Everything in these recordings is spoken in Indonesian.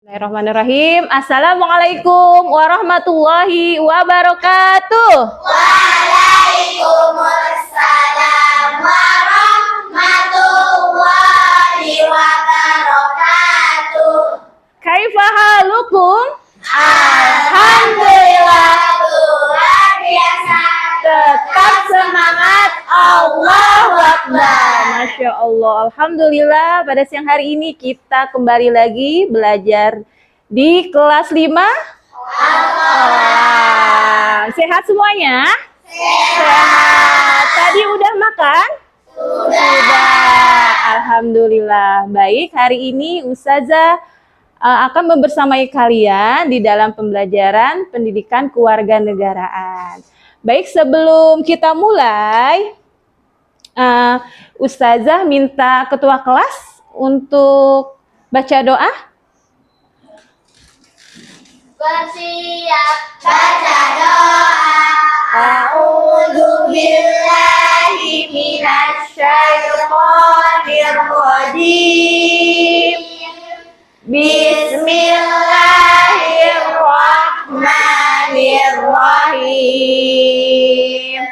Bismillahirrahmanirrahim. Assalamualaikum warahmatullahi wabarakatuh. Waalaikumsalam warahmatullahi wabarakatuh. Kaifa halukum? Alhamdulillah, luar biasa. Tetap semangat, Allahu Akbar. Masya Allah, Alhamdulillah pada siang hari ini kita kembali lagi belajar di kelas 5. Sehat semuanya? Sehat. Tadi udah makan? Sudah. Alhamdulillah. Baik, hari ini Ustazah akan membersamai kalian di dalam pembelajaran pendidikan kewarganegaraan. Baik, sebelum kita mulai, Ustazah minta ketua kelas untuk baca doa. Bersiap baca doa. A'udzu billahi minasyaitonir rajim. Bismillahirrahmanirrahim.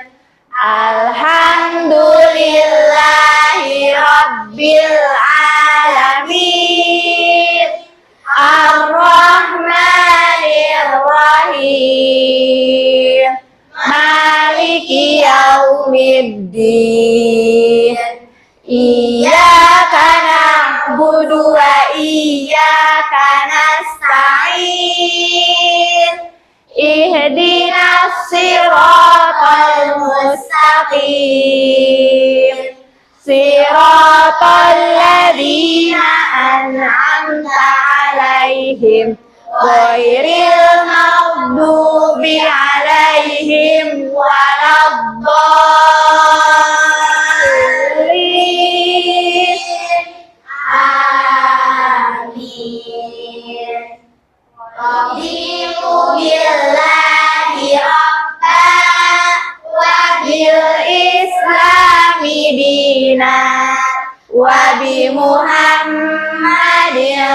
Alhamdulillahi rabbil alamin. Ar-Rahmanir-Rahim. Maliki yaumiddin. Iyyaka na'budu wa iyyaka nasta'in. Ihdinas siratal mustaqim. Siratal ladzina an'amta 'alaihim ghairil maghdubi 'alaihim waladdallin. Amin. Raditu billahi rabban wa bil islami dinan wa bi Muhammadin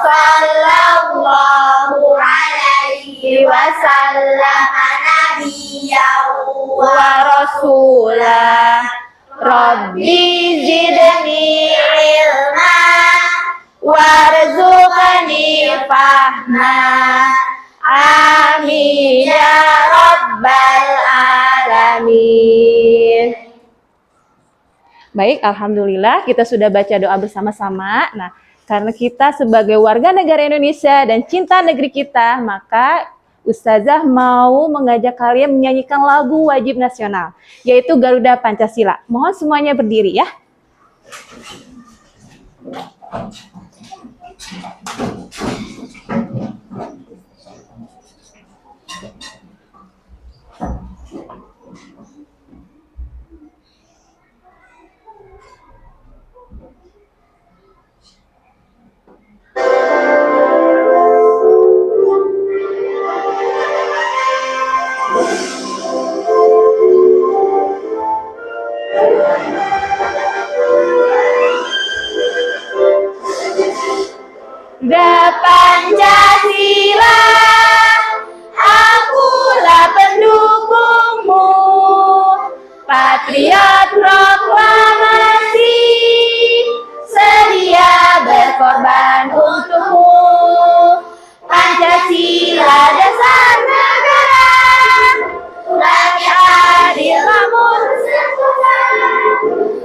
sallallahu alaihi wasallam nabiyyan wa rasulah. Rabbi zidni ilma warzuqni fahma. Amin ya rabbal alamin. Baik, Alhamdulillah kita sudah baca doa bersama-sama. Nah, karena kita sebagai warga negara Indonesia dan cinta negeri kita, maka Ustazah mau mengajak kalian menyanyikan lagu wajib nasional, yaitu Garuda Pancasila. Mohon semuanya berdiri ya. Pancasila, akulah pendukungmu, patriot proklamasi, sedia berkorban untukmu. Pancasila dasar negara, rakyat adil namun sempurna,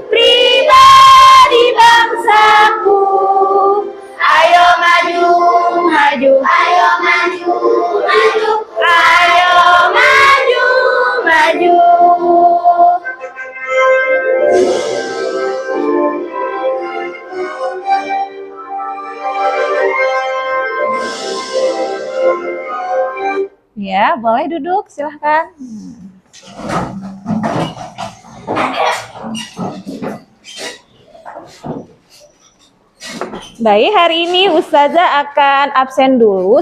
pribadi bangsaku. Ayo maju, maju, ayo maju, maju, ayo maju, maju. Ya, boleh duduk, silahkan. Baik, hari ini Ustazah akan absen dulu.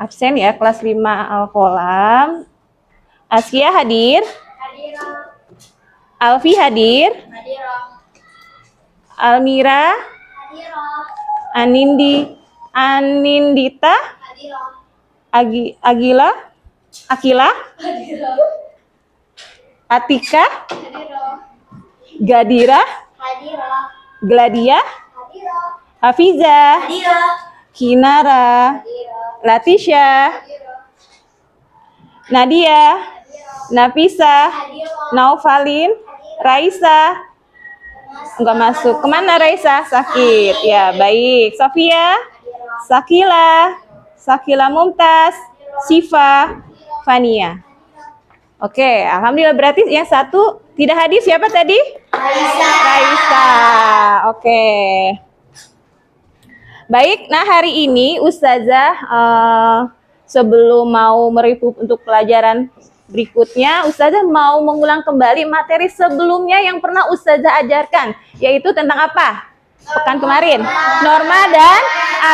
Absen ya, kelas 5 Al-Qolam. Askia hadir? Hadir. Alfi hadir? Hadir. Almira, Anindita, Agila, Akila, Atika, Gadira, Gladia, Hafiza, Kinara, Latisha, Nadia, Nafisa, Naufalin, Raisa. Enggak masuk. Kemana Raisa? Sakit. Ya, baik. Sofia, Sakila Mumtaz, Siva, Fania. Oke, alhamdulillah, berarti yang satu tidak hadir siapa tadi? Raisa. Oke. Baik, nah hari ini Ustazah sebelum mau meripu untuk pelajaran berikutnya, Ustazah mau mengulang kembali materi sebelumnya yang pernah Ustazah ajarkan, yaitu tentang apa? Pekan kemarin. Norma dan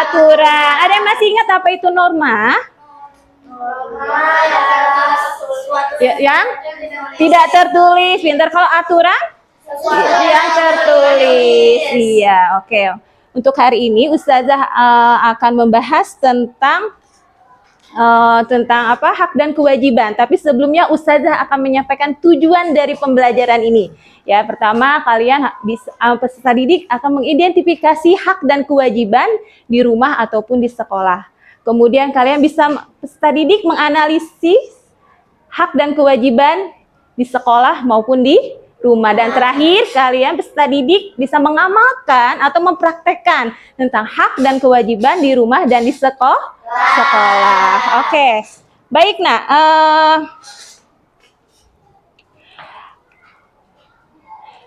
aturan. Ada yang masih ingat apa itu norma? Ya, yang tidak tertulis. Pintar. Kalau aturan? Yang tertulis. Iya, oke. Untuk hari ini Ustazah akan membahas tentang apa, hak dan kewajiban. Tapi sebelumnya Ustazah akan menyampaikan tujuan dari pembelajaran ini. Ya, pertama kalian peserta didik akan mengidentifikasi hak dan kewajiban di rumah ataupun di sekolah. Kemudian kalian bisa peserta didik menganalisis hak dan kewajiban di sekolah maupun di rumah. Dan terakhir, kalian peserta didik bisa mengamalkan atau mempraktekkan tentang hak dan kewajiban di rumah dan di sekolah. Oke. Baik, nah.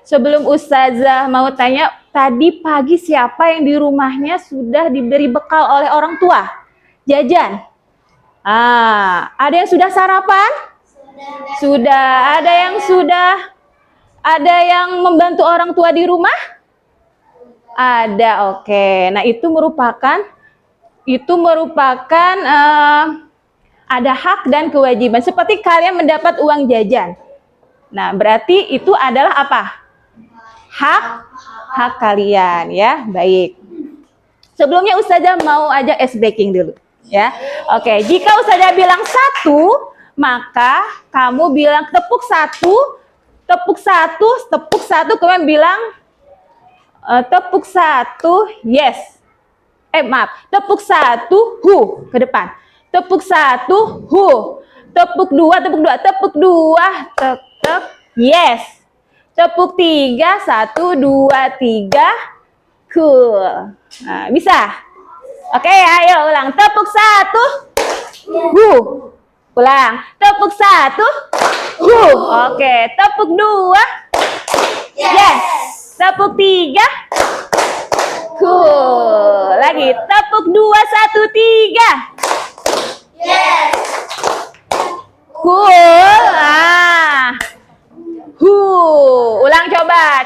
Sebelum Ustazah mau tanya, tadi pagi siapa yang di rumahnya sudah diberi bekal oleh orang tua? Jajan? Ada yang sudah sarapan? Sudah. Ada yang membantu orang tua di rumah? Ada, oke. Nah, itu merupakan ada hak dan kewajiban. Seperti kalian mendapat uang jajan. Nah, berarti itu adalah apa? Hak kalian, ya. Baik. Sebelumnya Ustazah mau ajak ice breaking dulu, ya. Oke, jika Ustazah bilang 1, maka kamu bilang tepuk satu, kemudian bilang tepuk 1, yes. Tepuk 1, hu, ke depan. Tepuk 1, hu. Tepuk 2, tepuk 2, yes. Tepuk 3, 1, 2, 3, cool. Nah, bisa? Oke, ayo ulang. Tepuk 1, hu. Ulang. Tepuk 1, hu. Oke, tepuk 2, yes. Tepuk 3, cool. Lagi. Tepuk 2, 1, 3. Yes. Cool. Ulang, coba.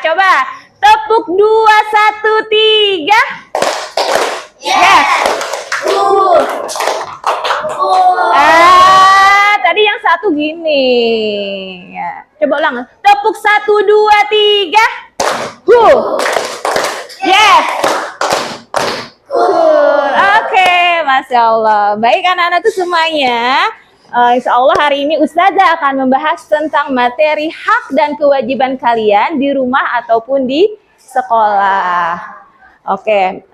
Tepuk 2, 1, 3. Yes. Tadi yang satu gini. Ya. Coba ulang. Tepuk 1, 2, 3. Yes. Cool. Oke, Masya Allah. Baik anak-anakku semuanya. Insya Allah hari ini Ustazah akan membahas tentang materi hak dan kewajiban kalian di rumah ataupun di sekolah. Oke.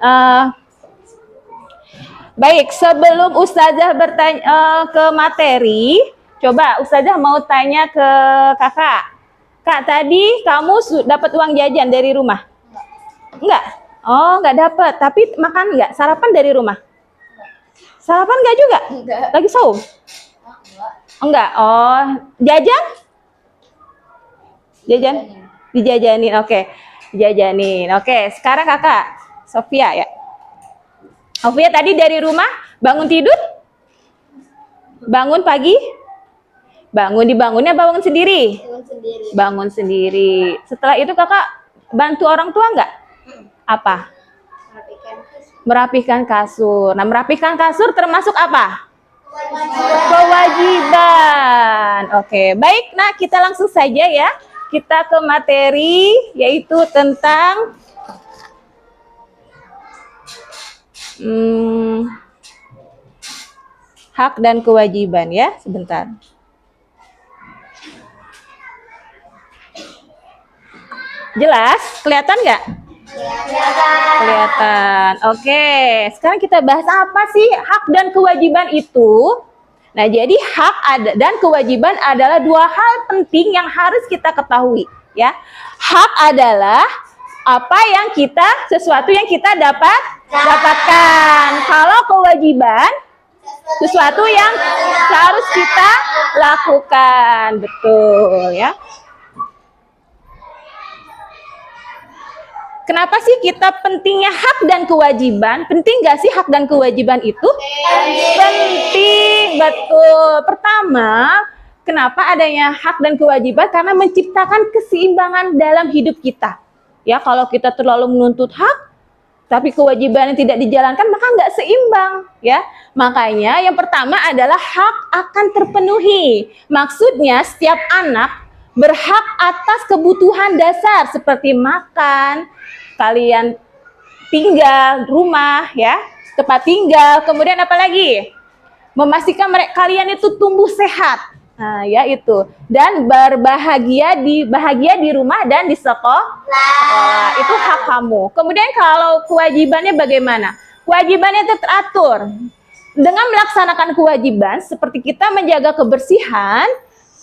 Baik, sebelum Ustazah bertanya ke materi, coba Ustazah mau tanya ke kakak. Kak, tadi kamu dapat uang jajan dari rumah? Enggak? Oh, enggak dapat. Tapi makan enggak? Sarapan dari rumah? Sarapan enggak juga? Enggak. Lagi saum? Enggak. Oh, jajan? Jajan? Dijajanin. Oke. Dijajanin. Oke, sekarang kakak Sofia ya. Sofia tadi dari rumah bangun tidur? Bangun pagi? Dibangunnya bangun sendiri? Bangun sendiri. Setelah itu kakak bantu orang tua enggak? Apa? Merapihkan kasur. Nah, merapihkan kasur termasuk apa? Kewajiban. Oke, baik. Nah, kita langsung saja ya. Kita ke materi, yaitu tentang Hmm, hak dan kewajiban ya, sebentar. Jelas? Kelihatan nggak? Kelihatan. Oke, sekarang kita bahas apa sih hak dan kewajiban itu? Nah, jadi hak dan kewajiban adalah dua hal penting yang harus kita ketahui, ya. Hak adalah sesuatu yang kita dapatkan. Kalau kewajiban, sesuatu yang harus kita lakukan, betul, ya. Kenapa sih kita pentingnya hak dan kewajiban? Penting nggak sih hak dan kewajiban itu? Penting, betul. Pertama, kenapa adanya hak dan kewajiban? Karena menciptakan keseimbangan dalam hidup kita. Ya, kalau kita terlalu menuntut hak, tapi kewajibannya tidak dijalankan, maka nggak seimbang. Ya, makanya yang pertama adalah hak akan terpenuhi. Maksudnya setiap anak berhak atas kebutuhan dasar seperti makan, kalian tinggal, rumah, ya, tempat tinggal, kemudian apa lagi? Memastikan kalian itu tumbuh sehat. Nah, ya itu. Dan bahagia di rumah dan di sekolah. Itu hak kamu. Kemudian kalau kewajibannya bagaimana? Kewajibannya itu teratur. Dengan melaksanakan kewajiban seperti kita menjaga kebersihan,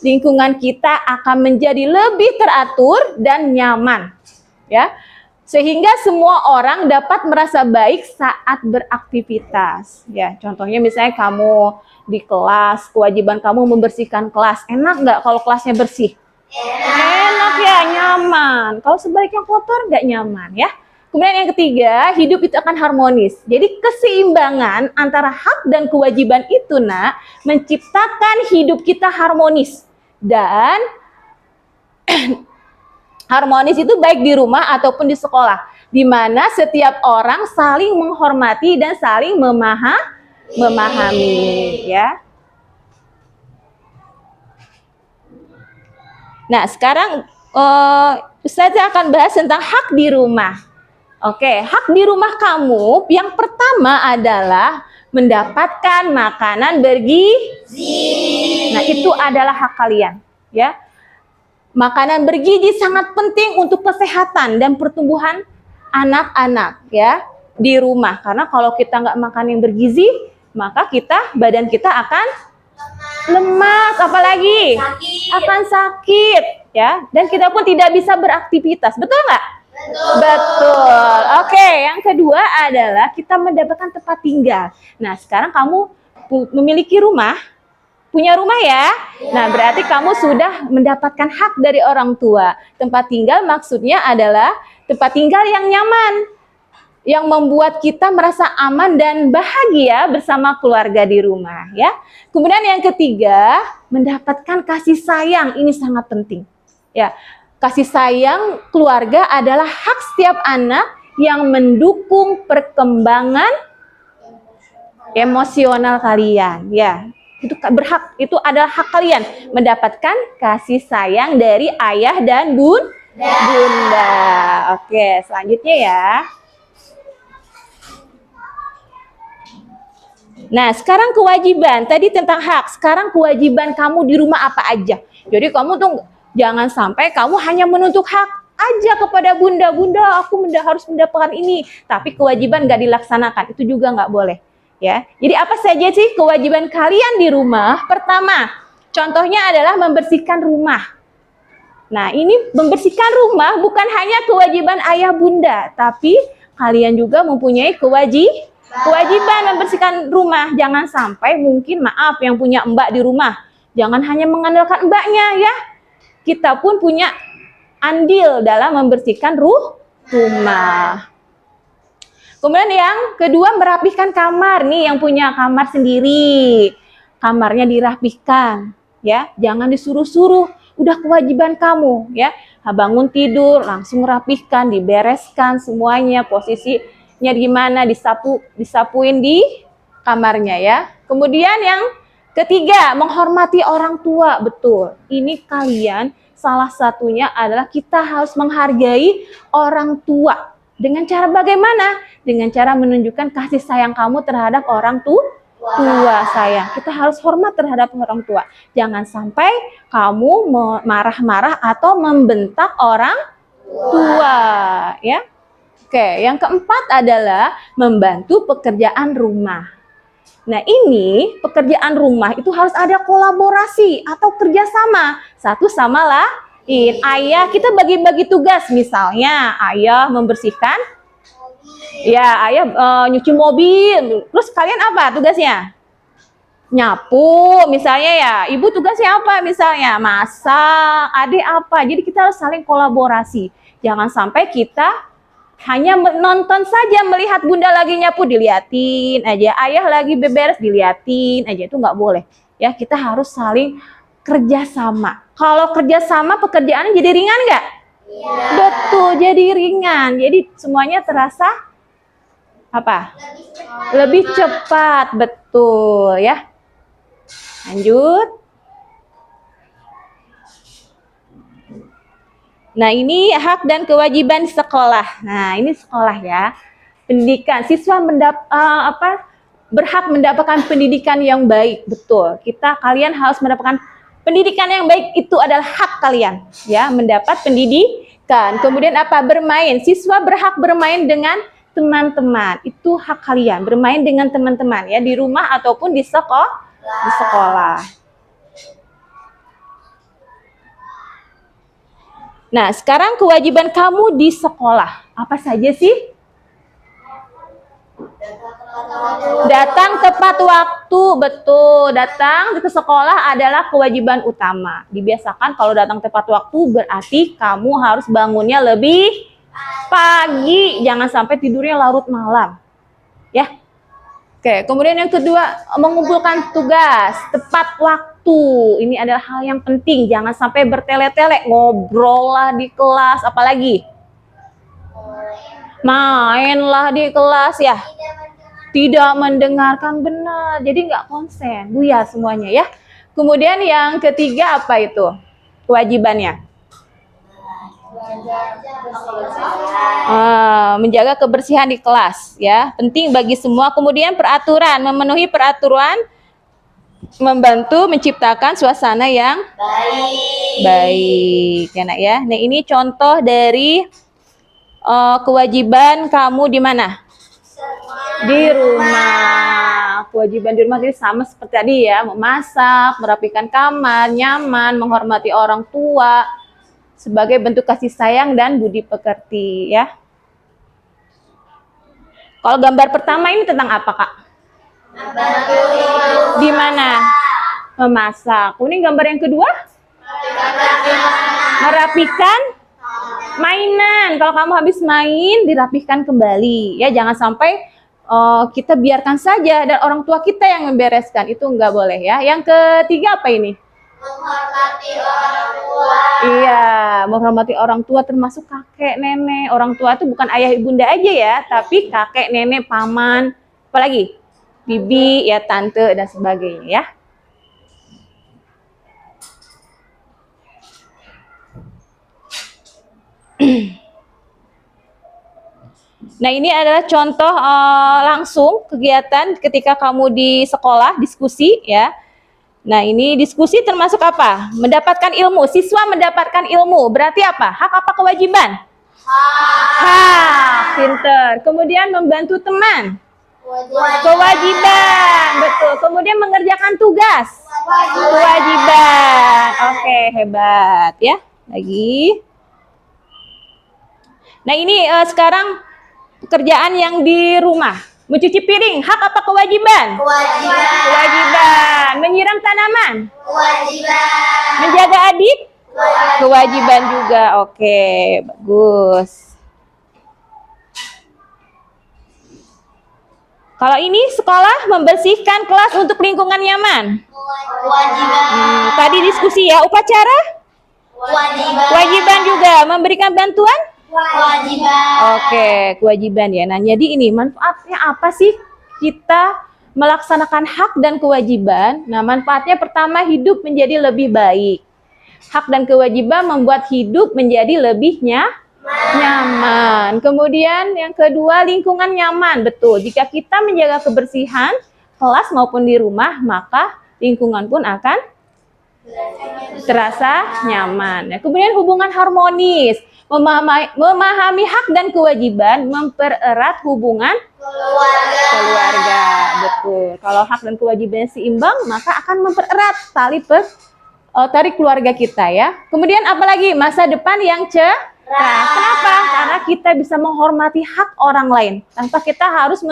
lingkungan kita akan menjadi lebih teratur dan nyaman. Ya. Sehingga semua orang dapat merasa baik saat beraktivitas. Ya, contohnya misalnya kamu di kelas, kewajiban kamu membersihkan kelas. Enak nggak kalau kelasnya bersih? Enak ya, nyaman. Kalau sebaliknya kotor, nggak nyaman ya. Kemudian yang ketiga, hidup itu akan harmonis. Jadi keseimbangan antara hak dan kewajiban itu, nak, menciptakan hidup kita harmonis. Dan harmonis itu baik di rumah ataupun di sekolah, di mana setiap orang saling menghormati dan saling memahami, ya. Nah, sekarang Ustazah akan bahas tentang hak di rumah. Oke, hak di rumah kamu yang pertama adalah mendapatkan makanan bergizi. Nah, itu adalah hak kalian, ya. Makanan bergizi sangat penting untuk kesehatan dan pertumbuhan anak-anak ya di rumah. Karena kalau kita nggak makan yang bergizi, maka badan kita akan lemas, apalagi akan sakit ya. Dan kita pun tidak bisa beraktivitas, betul nggak? Betul. Oke, yang kedua adalah kita mendapatkan tempat tinggal. Nah, sekarang kamu memiliki rumah. Punya rumah ya? Nah, berarti kamu sudah mendapatkan hak dari orang tua. Tempat tinggal maksudnya adalah tempat tinggal yang nyaman, yang membuat kita merasa aman dan bahagia bersama keluarga di rumah, ya. Kemudian yang ketiga, mendapatkan kasih sayang. Ini sangat penting. Ya, kasih sayang keluarga adalah hak setiap anak yang mendukung perkembangan emosional kalian, ya. Itu adalah hak kalian mendapatkan kasih sayang dari ayah dan bunda. Oke, selanjutnya ya. Nah, sekarang kewajiban. Tadi tentang hak, sekarang kewajiban kamu di rumah apa aja. Jadi kamu tuh jangan sampai kamu hanya menuntut hak aja kepada bunda, aku harus mendapatkan ini, tapi kewajiban nggak dilaksanakan, itu juga nggak boleh. Ya, jadi apa saja sih kewajiban kalian di rumah? Pertama, contohnya adalah membersihkan rumah. Nah, ini membersihkan rumah bukan hanya kewajiban ayah bunda, tapi kalian juga mempunyai kewajiban membersihkan rumah. Jangan sampai mungkin maaf yang punya mbak di rumah, jangan hanya mengandalkan mbaknya ya. Kita pun punya andil dalam membersihkan rumah. Kemudian yang kedua, merapihkan kamar. Nih yang punya kamar sendiri, kamarnya dirapihkan, ya. Jangan disuruh-suruh. Udah kewajiban kamu, ya. Bangun tidur langsung rapihkan, dibereskan semuanya, posisinya gimana, disapuin di kamarnya, ya. Kemudian yang ketiga, menghormati orang tua. Betul. Ini kalian salah satunya adalah kita harus menghargai orang tua. Dengan cara bagaimana? Dengan cara menunjukkan kasih sayang kamu terhadap orang tua sayang. Kita harus hormat terhadap orang tua. Jangan sampai kamu marah-marah atau membentak orang tua, ya. Oke, yang keempat adalah membantu pekerjaan rumah. Nah, ini pekerjaan rumah itu harus ada kolaborasi atau kerjasama satu sama lain. Ayah, kita bagi-bagi tugas. Misalnya, ayah membersihkan, ya, ayah nyuci mobil. Terus kalian apa tugasnya? Nyapu, misalnya ya. Ibu tugasnya apa? Misalnya masak. Adik apa? Jadi kita harus saling kolaborasi. Jangan sampai kita hanya menonton saja, melihat bunda lagi nyapu diliatin aja, ayah lagi beberes diliatin aja, itu nggak boleh. Ya, kita harus saling kerjasama. Kalau kerjasama pekerjaannya jadi ringan nggak? Iya. Betul, jadi ringan. Jadi semuanya terasa apa? Lebih cepat, betul ya. Lanjut. Nah, ini hak dan kewajiban sekolah. Nah, ini sekolah ya. Pendidikan, siswa berhak mendapatkan pendidikan yang baik, betul. Kalian harus mendapatkan pendidikan yang baik, itu adalah hak kalian, ya, mendapat pendidikan. Kemudian apa? Bermain. Siswa berhak bermain dengan teman-teman. Itu hak kalian, bermain dengan teman-teman ya, di rumah ataupun di sekolah. Nah, sekarang kewajiban kamu di sekolah. Apa saja sih? Datang tepat waktu, betul. Datang ke sekolah adalah kewajiban utama. Dibiasakan kalau datang tepat waktu berarti kamu harus bangunnya lebih pagi. Jangan sampai tidurnya larut malam. Ya. Oke, kemudian yang kedua, mengumpulkan tugas tepat waktu. Ini adalah hal yang penting. Jangan sampai bertele-tele, ngobrol lah di kelas, apalagi mainlah di kelas ya. Tidak mendengarkan benar, jadi nggak konsen, buyar semuanya ya. Kemudian yang ketiga apa itu kewajibannya? Menjaga kebersihan di kelas ya, penting bagi semua. Kemudian peraturan, memenuhi peraturan, membantu menciptakan suasana yang baik ya nak ya. Nah, ini contoh dari kewajiban kamu di mana? Di rumah. Kewajiban di rumah jadi sama seperti tadi ya, memasak, merapikan kamar, nyaman, menghormati orang tua sebagai bentuk kasih sayang dan budi pekerti ya. Kalau gambar pertama ini tentang apa, Kak? Di mana? Memasak. Ini gambar yang kedua? Merapikan mainan. Kalau kamu habis main, dirapihkan kembali. Ya, jangan sampai kita biarkan saja dan orang tua kita yang membereskan. Itu nggak boleh ya. Yang ketiga apa ini? Menghormati orang tua. Iya, menghormati orang tua termasuk kakek, nenek. Orang tua itu bukan ayah ibunda aja ya, tapi kakek, nenek, paman, apalagi? Bibi, ya tante dan sebagainya ya. Nah, ini adalah contoh langsung kegiatan ketika kamu di sekolah, diskusi ya. Nah, ini diskusi termasuk apa? Mendapatkan ilmu. Siswa mendapatkan ilmu. Berarti apa? Hak apa kewajiban? Hak. Pinter. Kemudian membantu teman. Kewajiban. Betul. Kemudian mengerjakan tugas. Kewajiban. Oke, hebat ya. Lagi. Nah, ini sekarang pekerjaan yang di rumah. Mencuci piring, hak apa kewajiban? Kewajiban. Menyiram tanaman? Kewajiban. Menjaga adik? Kewajiban juga. Oke, bagus. Kalau ini sekolah membersihkan kelas untuk lingkungan nyaman. Kewajiban. Tadi diskusi ya, upacara? Kewajiban juga. Memberikan bantuan? Kewajiban. Oke, kewajiban ya. Nah, jadi ini manfaatnya apa sih kita melaksanakan hak dan kewajiban? Nah, manfaatnya pertama, hidup menjadi lebih baik. Hak dan kewajiban membuat hidup menjadi lebih Nyaman. Kemudian yang kedua, lingkungan nyaman. Betul. Jika kita menjaga kebersihan kelas maupun di rumah, maka lingkungan pun akan terasa nyaman. Nah, kemudian hubungan harmonis. Memahami hak dan kewajiban mempererat hubungan keluarga. Betul. Kalau hak dan kewajibannya seimbang, maka akan mempererat tali keluarga kita ya. Kemudian apalagi masa depan yang cerah. Kenapa? Karena kita bisa menghormati hak orang lain tanpa kita harus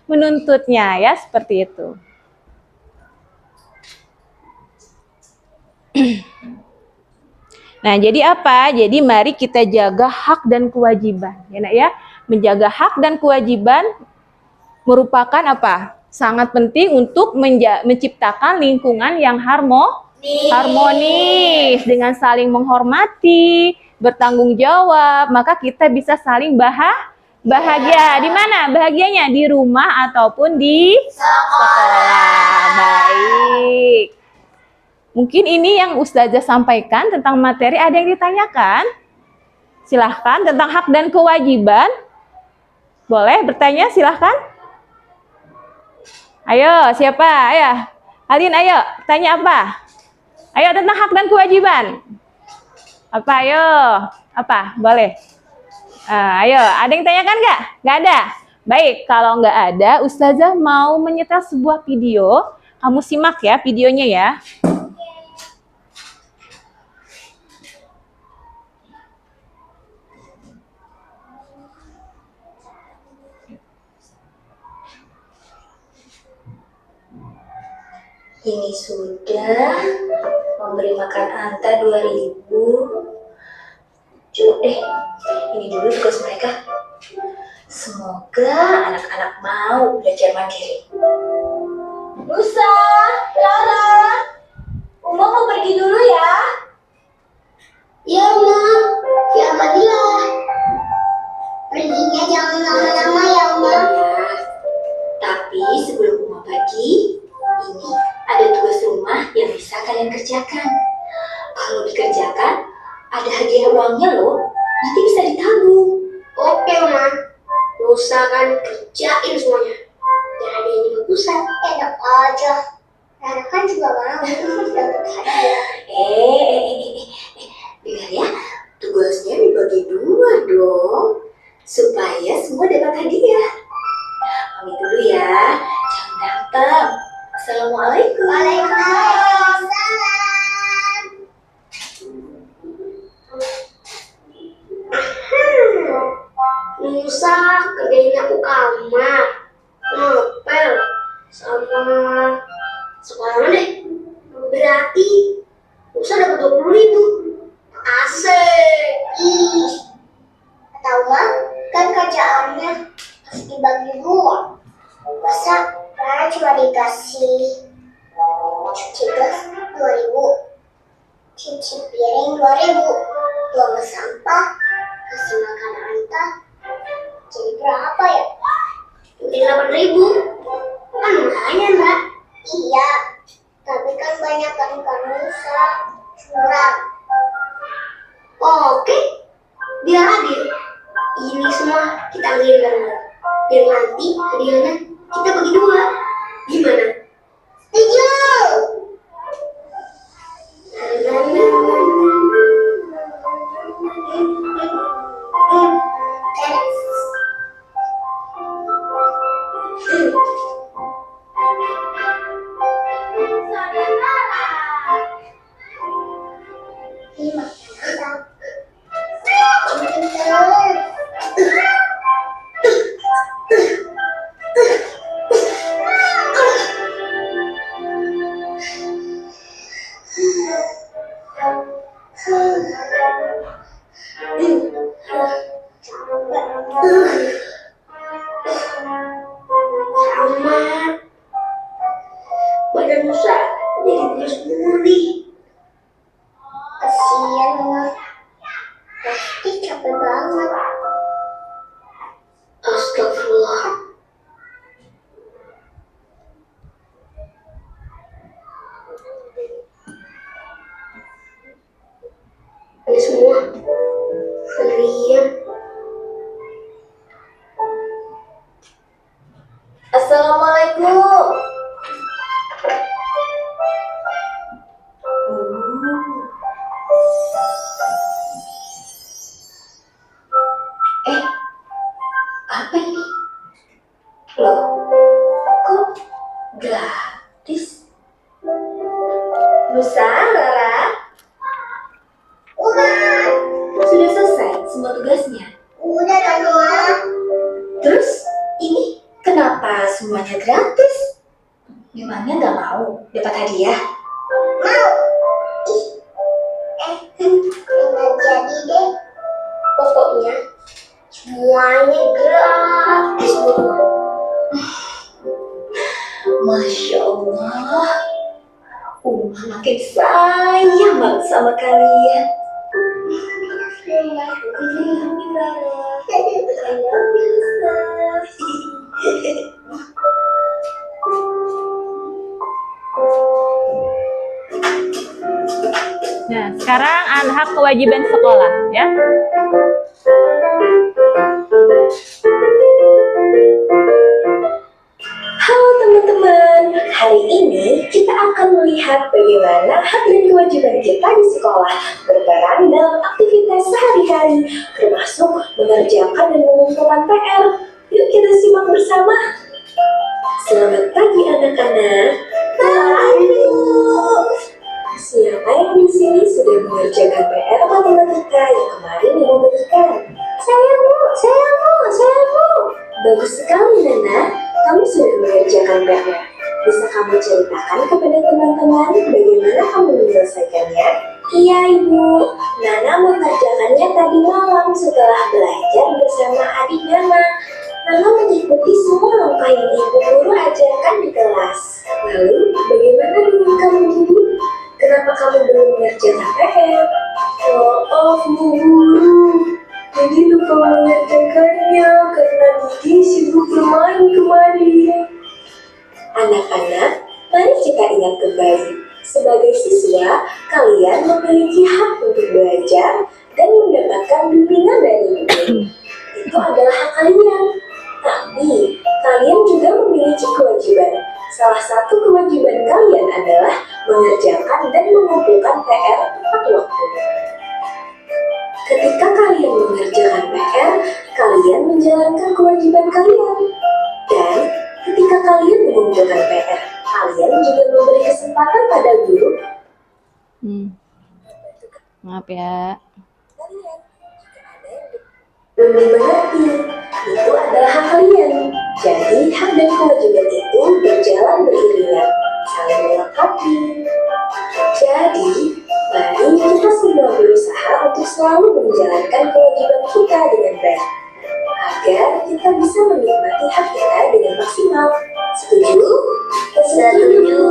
menuntutnya ya, seperti itu. Nah, jadi apa? Jadi mari kita jaga hak dan kewajiban, ya Nak ya. Menjaga hak dan kewajiban merupakan apa? Sangat penting untuk menciptakan lingkungan yang harmonis dengan saling menghormati, bertanggung jawab, maka kita bisa saling bahagia. Di mana bahagianya? Di rumah ataupun di sekolah. Baik. Mungkin ini yang Ustazah sampaikan tentang materi. Ada yang ditanyakan? Silahkan, tentang hak dan kewajiban. Boleh bertanya, silahkan. Ayo, siapa? Ayo, Alin, ayo. Tanya apa? Ayo, tentang hak dan kewajiban. Apa, ayo? Apa? Boleh. Ayo, ada yang tanyakan nggak? Nggak ada? Baik, kalau nggak ada, Ustazah mau menyetel sebuah video. Kamu simak ya videonya ya. Ini sudah memberi makan Anta 2000. Coba deh, ini dulu tugas mereka. Semoga anak-anak mau belajar mandiri. Nusa, Lara, Uma mau pergi dulu ya. Ya, Uma. Ya, Amadillah. Perginya jangan lama-lama ya, Uma. Tapi sebelum Uma pergi, ini ada tugas rumah yang bisa kalian kerjakan. Kalau dikerjakan, ada hadiah uangnya loh. Nanti bisa ditabung. Oke, Uma. Nusa kan kerjain semuanya. Dan hadiahnya bagusan. Enak aja. Anak kan juga mau dapat hadiah. Dengar ya, tugasnya dibagi 2 dong. Supaya semua dapat hadiah. Pamit dulu ya, jangan berantem. Assalamualaikum. Waalaikumsalam. Nusa kerjain aku kamar, ngepel, sama sekolah deh. Berarti Nusa dapat 20.000. Asik. Ih, tahu mah kan kerjaannya harus dibagi 2. Masa Rara cuma dikasih cuci gas 2.000, cuci piring 2.000, buang sampah, kasih makan Anta, jadi berapa ya? Jadi 8.000. Kan lumayan, Mbak. Iya, tapi kan banyak kan Nusa curang. Oke, biar adil. Ini semua kita ambil bareng-bareng. Biar nanti hadiahnya kita bagi 2. Gimana? Setuju. Apa ini? Loh, kok gratis? Nusa, Rara, Udah. sudah selesai semua tugasnya? Udah dong, Ma. Terus ini kenapa semuanya gratis? Memangnya nggak mau dapat hadiah? Mau. Ih. Nggak jadi deh. Pokoknya semuanya gratis semua. Masya Allah, Uma makin sayang banget sama kalian. Nah, sekarang hak kewajiban sekolah ya. Halo teman-teman, hari ini kita akan melihat bagaimana hak dan kewajiban kita di sekolah berperan dalam aktivitas sehari-hari, termasuk mengerjakan dan mengumpulkan PR. Yuk kita simak bersama. Selamat pagi anak-anak. Pagi. Siapa yang di sini sudah mengerjakan PR matematika yang kemarin ibu berikan? Saya Bu. Bagus sekali Nana, kamu sudah mengerjakan PR. Bisa kamu ceritakan kepada teman-teman bagaimana kamu menyelesaikannya? Iya Ibu, Nana mengerjakannya tadi malam setelah belajar bersama adik Nana. Nana mengikuti semua langkah yang Ibu Guru ajarkan di kelas. Lalu, bagaimana dengan kamu Ibu? Kenapa kamu belum mengerjakan PR? Maaf Bu Guru, jadi lupa mengerjakannya karena Didi sibuk bermain kemarin. Anak-anak, mari kita ingat kembali. Sebagai siswa, kalian memiliki hak untuk belajar dan mendapatkan bimbingan dari guru. Itu adalah hak kalian. Tapi, kalian juga memiliki kewajiban. Salah satu kewajiban kalian adalah mengerjakan dan mengumpulkan PR tepat waktu. Ketika kalian mengerjakan PR, kalian menjalankan kewajiban kalian. Dan ketika kalian mengumpulkan PR, kalian juga memberi kesempatan pada guru. Maaf ya. Kalian jika ada yang lebih mengerti, itu adalah hak kalian. Jadi hak dan kewajiban itu berjalan beriringan, saling melengkapi. Jadi, mari kita semua berusaha untuk selalu menjalankan kewajiban kita dengan baik, agar kita bisa menikmati hak kita dengan maksimal. Setuju? Setuju.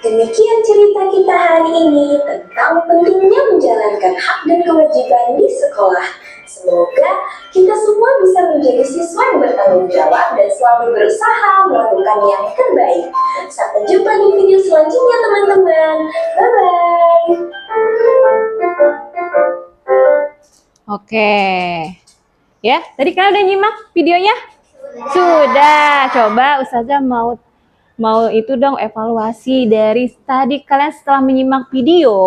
Demikian cerita kita hari ini tentang pentingnya menjalankan hak dan kewajiban di sekolah. Semoga kita semua bisa menjadi siswa yang bertanggung jawab dan selalu berusaha melakukan yang terbaik. Sampai jumpa di video selanjutnya teman-teman. Bye-bye. Oke. Ya, tadi kalian udah nyimak videonya? Sudah. Coba Ustazah mau itu dong evaluasi dari tadi kalian setelah menyimak video.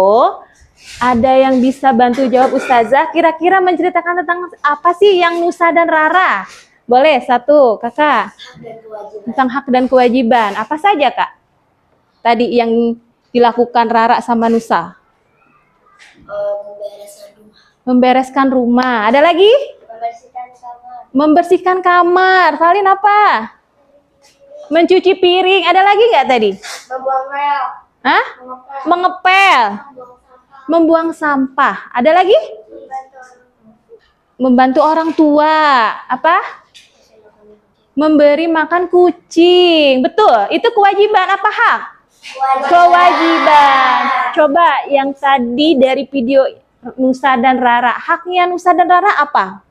Ada yang bisa bantu jawab Ustazah? Kira-kira menceritakan tentang apa sih yang Nusa dan Rara? Boleh, satu, kakak. Tentang hak dan kewajiban. Apa saja, Kak? Tadi yang dilakukan Rara sama Nusa. Membereskan rumah. Ada lagi? Membersihkan kamar. Salin apa? Mencuci piring. Ada lagi nggak tadi? Membuang rel. Hah? Mengepel. Membuang sampah. Ada lagi? Membantu orang tua. Apa? Memberi makan kucing. Betul. Itu kewajiban apa hak? Kewajiban. Coba yang tadi dari video Nusa dan Rara. Haknya Nusa dan Rara apa?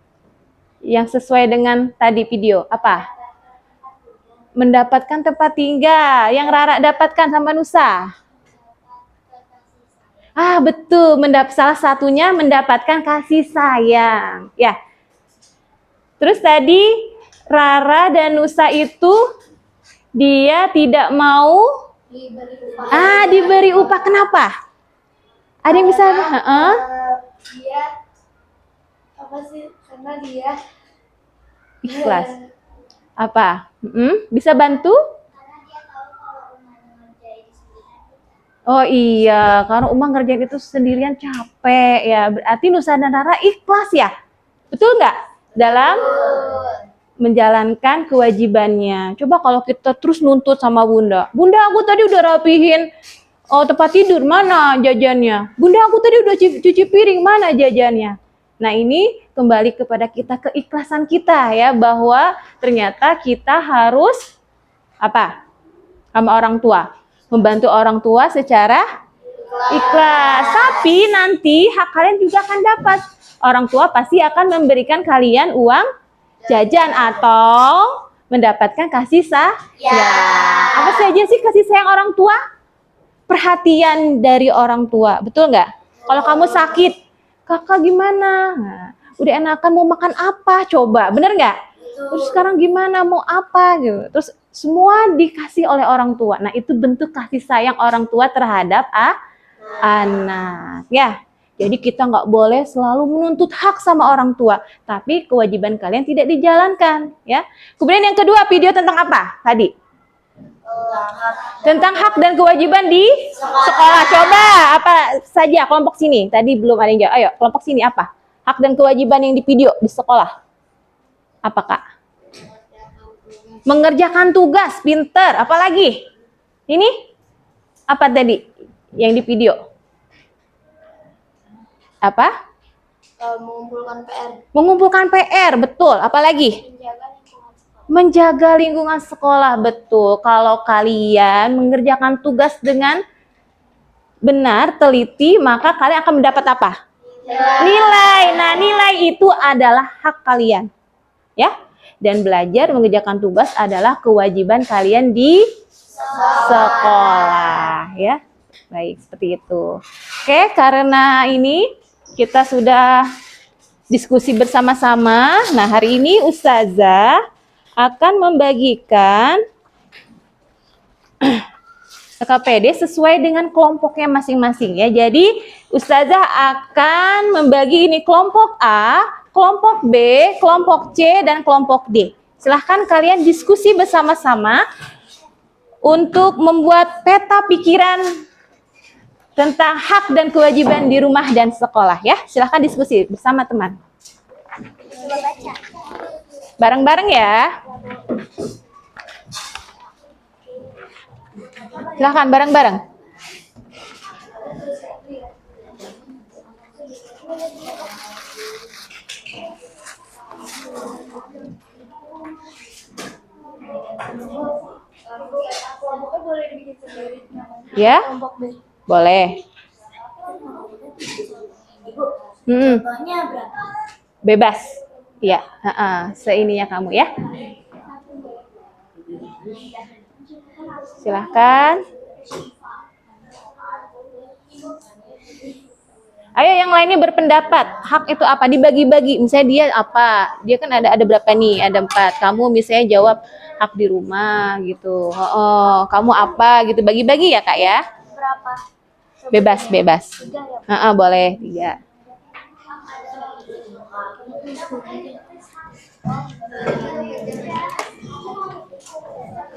Yang sesuai dengan tadi video. Apa? Mendapatkan tempat tinggal. Yang Rara dapatkan sama Nusa. Betul, salah satunya mendapatkan kasih sayang. Ya. Terus tadi Rara dan Nusa itu dia tidak mau diberi upah. Kenapa? Ada yang bisa? Dia apa sih? Karena dia Ikhlas. Apa? Bisa bantu? Oh iya, karena Uma ngerjain itu sendirian capek ya. Berarti Nusa dan Rara ikhlas ya? Betul nggak? Dalam menjalankan kewajibannya. Coba kalau kita terus nuntut sama Bunda. Bunda, aku tadi udah rapihin tempat tidur, mana jajannya? Bunda, aku tadi udah cuci piring, mana jajannya? Nah, ini kembali kepada kita, keikhlasan kita ya, bahwa ternyata kita harus apa? Sama orang tua. Membantu orang tua secara ikhlas. Tapi nanti hak kalian juga akan dapat. Orang tua pasti akan memberikan kalian uang jajan atau mendapatkan kasih sayang. Apa saja sih kasih sayang orang tua? Perhatian dari orang tua, betul nggak? Kalau kamu sakit, kakak gimana? Nah, udah enakan mau makan apa? Coba, bener nggak? Terus sekarang gimana? Mau apa? Gitu. Terus semua dikasih oleh orang tua. Nah, itu bentuk kasih sayang orang tua terhadap anak. Ya, jadi kita nggak boleh selalu menuntut hak sama orang tua, tapi kewajiban kalian tidak dijalankan. Ya. Kemudian yang kedua, video tentang apa tadi? Tentang hak dan kewajiban di sekolah. Coba apa saja kelompok sini? Tadi belum ada yang jawab. Ayo, kelompok sini apa? Hak dan kewajiban yang di video di sekolah. Apa, Kak? Mengerjakan tugas, pinter. Apalagi? Ini? Apa tadi yang di video? Apa? Mengumpulkan PR. Mengumpulkan PR, betul. Apalagi? Menjaga lingkungan sekolah, betul. Kalau kalian mengerjakan tugas dengan benar, teliti, maka kalian akan mendapat apa? Nilai. Nah, nilai itu adalah hak kalian. Ya. Dan belajar mengerjakan tugas adalah kewajiban kalian di sekolah, ya. Baik, seperti itu. Oke, karena ini kita sudah diskusi bersama-sama. Nah, hari ini Ustazah akan membagikan KPD sesuai dengan kelompoknya masing-masing ya. Jadi Ustazah akan membagi ini kelompok A, kelompok B, kelompok C, dan kelompok D. Silahkan kalian diskusi bersama-sama untuk membuat peta pikiran tentang hak dan kewajiban di rumah dan sekolah ya. Silahkan diskusi bersama teman. Bareng-bareng ya. Silahkan bareng-bareng. Ya? Boleh. Contohnya berapa? Bebas. Ya, seininya kamu ya. Silahkan. Ayo yang lainnya berpendapat. Hak itu apa? Dibagi-bagi. Misalnya dia apa? Dia kan ada berapa nih? Ada 4. Kamu misalnya jawab hak di rumah gitu. Kamu apa gitu. Bagi-bagi ya, Kak ya. Berapa? Bebas. 3 ya? Boleh 3.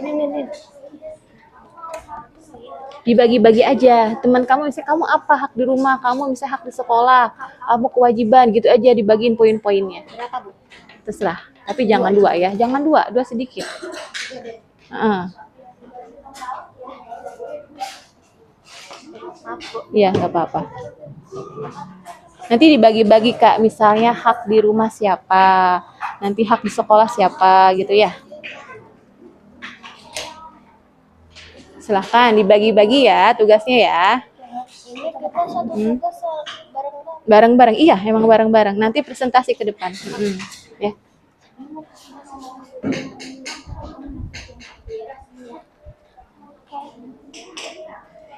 Ini. Dibagi-bagi aja. Teman kamu misalnya kamu apa hak di rumah, kamu misalnya hak di sekolah, kamu kewajiban gitu aja dibagiin poin-poinnya. Berapa, Bu? Terserah. Tapi jangan 2 ya. Jangan 2 sedikit. Iya, nggak apa-apa. Nanti dibagi-bagi Kak, misalnya hak di rumah siapa, nanti hak di sekolah siapa gitu ya. Silahkan dibagi-bagi ya tugasnya ya. Ini kita satu tugas bareng-bareng. Bareng-bareng, iya emang bareng-bareng. Nanti presentasi ke depan. Ya.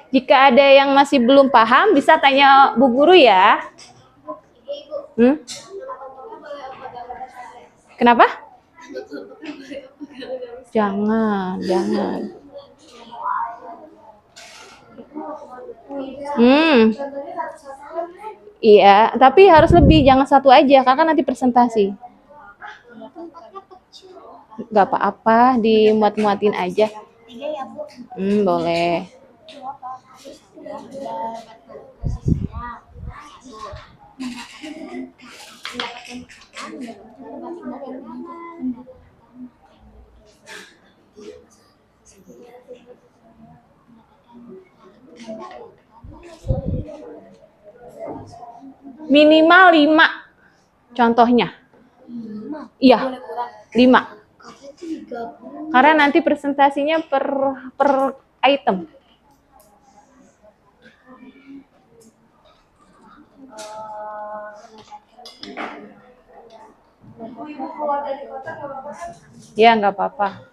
Jika ada yang masih belum paham, bisa tanya Bu Guru ya. Kenapa? Jangan. Iya, tapi harus lebih, jangan 1 aja, karena nanti presentasi. Nggak apa-apa, dimuat-muatin aja. 3 ya, Bu. Boleh. Minimal 5 contohnya. Iya, 5. Karena nanti presentasinya per item. Ya, nggak apa-apa.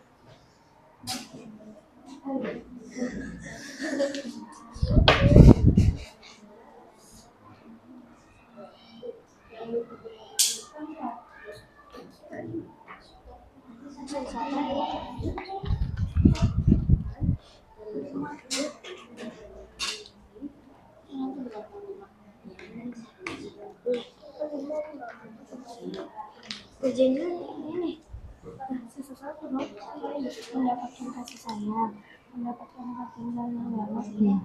Ujiannya ini sesuatu dong, mendapatkan kasih sayang, mendapatkan perhatian yang banget.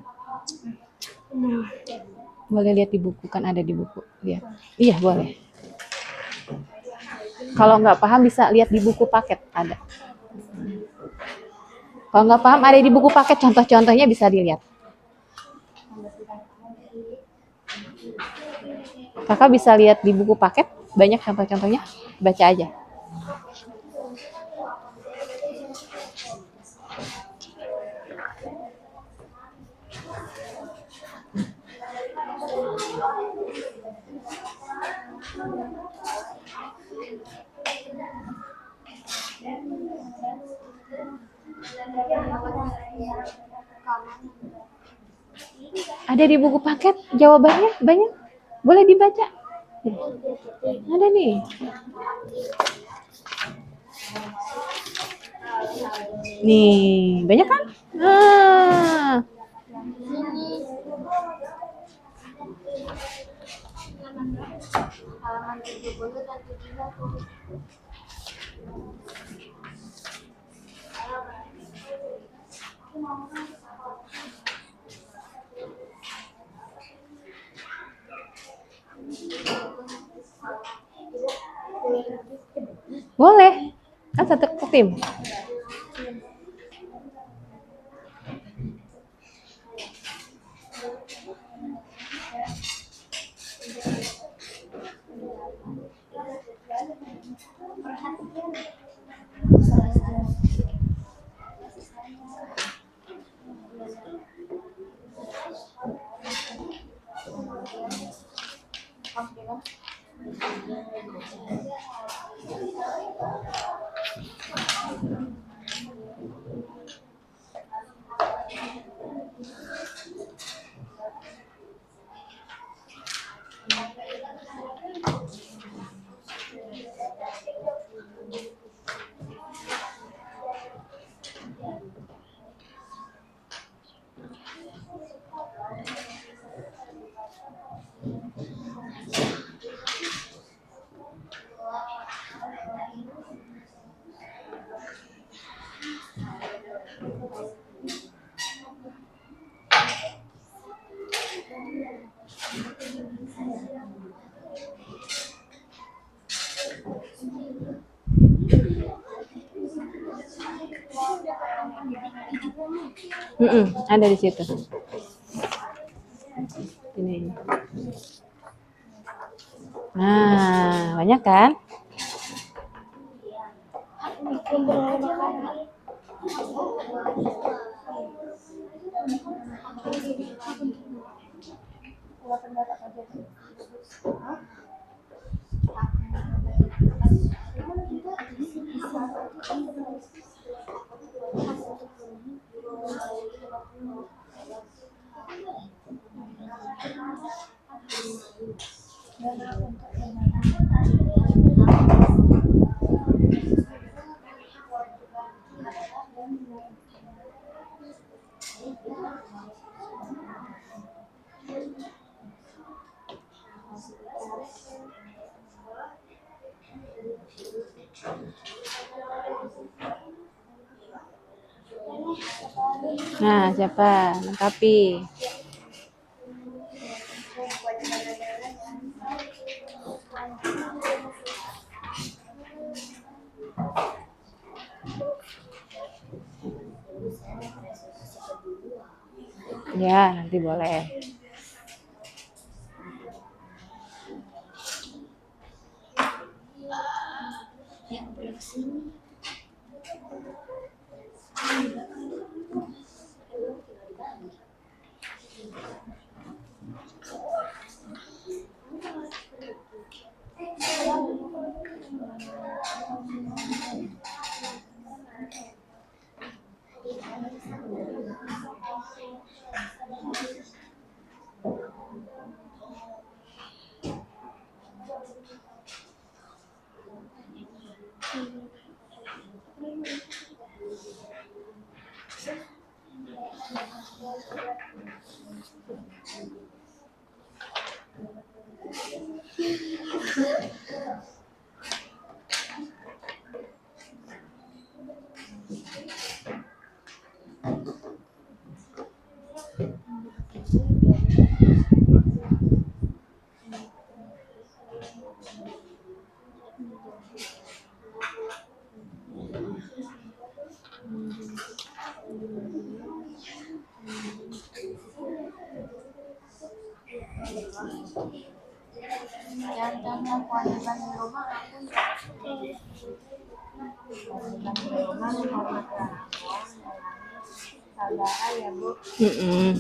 Boleh lihat di buku, kan ada di buku. Lihat. Iya, boleh. Kalau nggak paham bisa lihat di buku paket, ada. Kalau nggak paham ada di buku paket, contoh-contohnya bisa dilihat. Kakak bisa lihat di buku paket, banyak contoh-contohnya, baca aja. Ada di buku paket, jawabannya banyak. Boleh dibaca. Ada nih. Nih, banyak kan? Ah. Halaman 70 dan 70. Boleh. Kan satu tim. Ada di situ. Ini. Nah, banyak kan? Nah, siapa? Lengkapi. Ya, nanti boleh.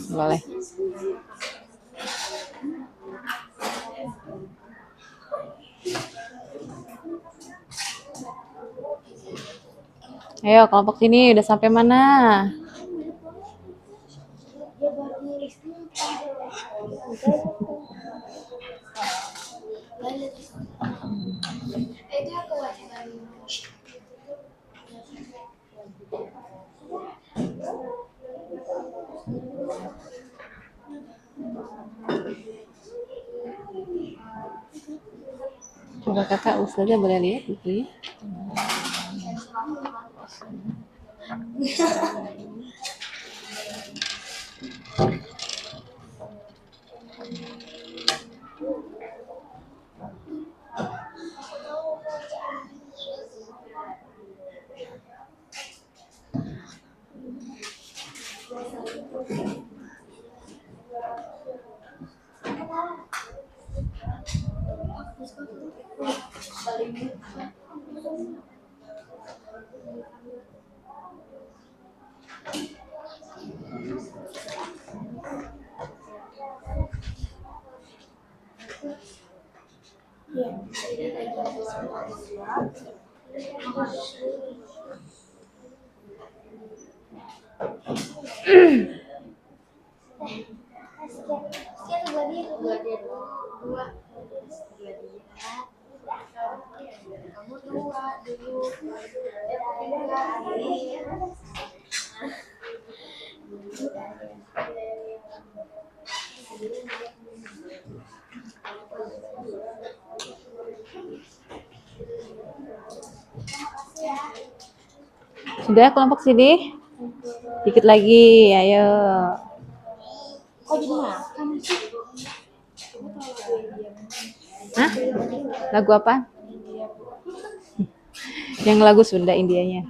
Boleh. Ayo, kelompok sini udah sampai mana? Coba kakak Ustazah boleh lihat bukunya? Sudah kelompok sini? Dikit lagi, ayo. Kok jadi makan sih? Hah? Lagu apa? Yang lagu Sunda Indianya.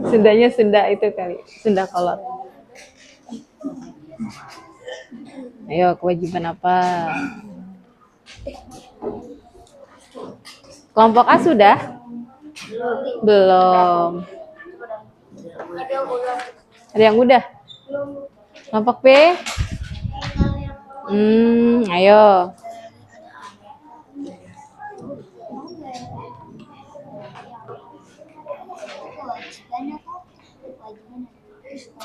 Sundanya Sunda itu kali, Sunda kolot. Ayo, kewajiban apa? Kelompok A sudah? Belum. Ada yang udah? Kelompok B? Ayo.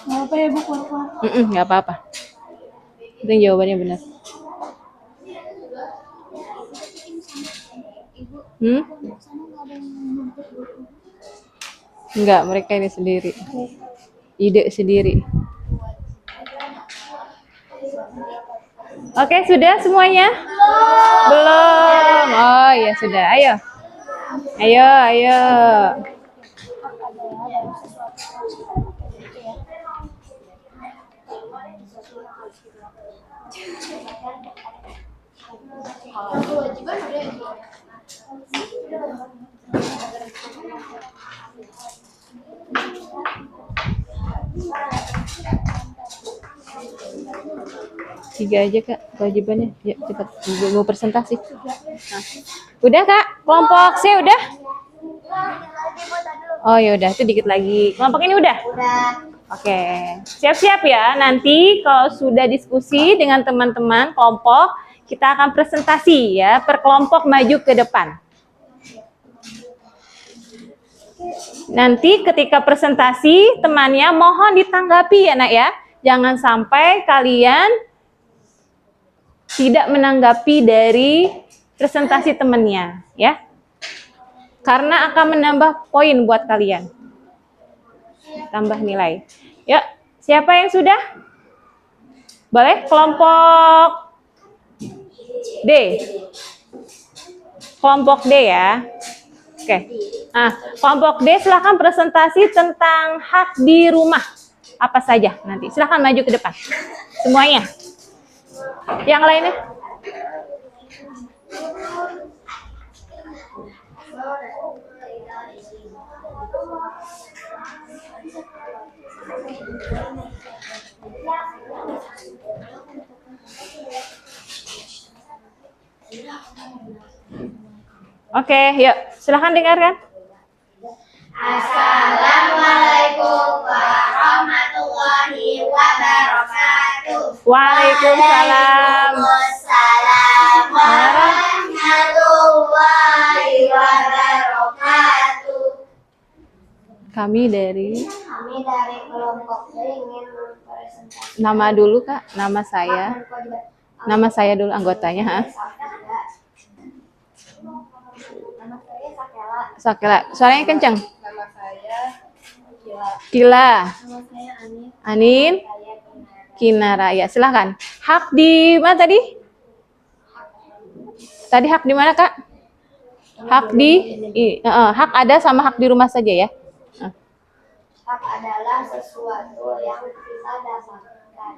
Nggak apa ya Bu, keluar-keluar. Nggak apa-apa. Penting jawabannya benar. Enggak, mereka ini sendiri. Ide sendiri. Oke, sudah semuanya? Belum. Oh ya sudah. Ayo. Ayo, ayo. Tiga aja Kak kewajibannya. Ya cepat mau presentasi. Nah. Udah Kak, kelompok C udah? Oh ya udah, itu dikit lagi. Kelompok ini udah? Udah. Oke, siap-siap ya. Nanti kalau sudah diskusi dengan teman-teman kelompok, kita akan presentasi ya, per kelompok maju ke depan. Nanti ketika presentasi, temannya mohon ditanggapi ya nak ya. Jangan sampai kalian tidak menanggapi dari presentasi temannya ya. Karena akan menambah poin buat kalian. Tambah nilai. Yuk, siapa yang sudah? Boleh kelompok D. Kelompok D ya. Oke. Nah, kelompok D silahkan presentasi tentang hak di rumah. Apa saja nanti. Silahkan maju ke depan. Semuanya. Yang lainnya? Oke, yuk. Silahkan dengarkan. Assalamualaikum warahmatullahi wabarakatuh. Waalaikumsalam. Waalaikumsalam warahmatullahi wabarakatuh. Kami dari Kami dari kelompok D ingin mempresentasikan nama dulu Kak, nama saya. Nama saya dulu anggotanya, ha? Nama saya Sakela. Sakela, suaranya kencang. Nama saya Kila. Kila, Nama saya Anin. Anin, Saya Kinara. Ya, silahkan. Hak di mana tadi? Tadi hak di mana Kak? Hak hak ada sama hak di rumah saja ya. Hak adalah sesuatu yang kita dapatkan.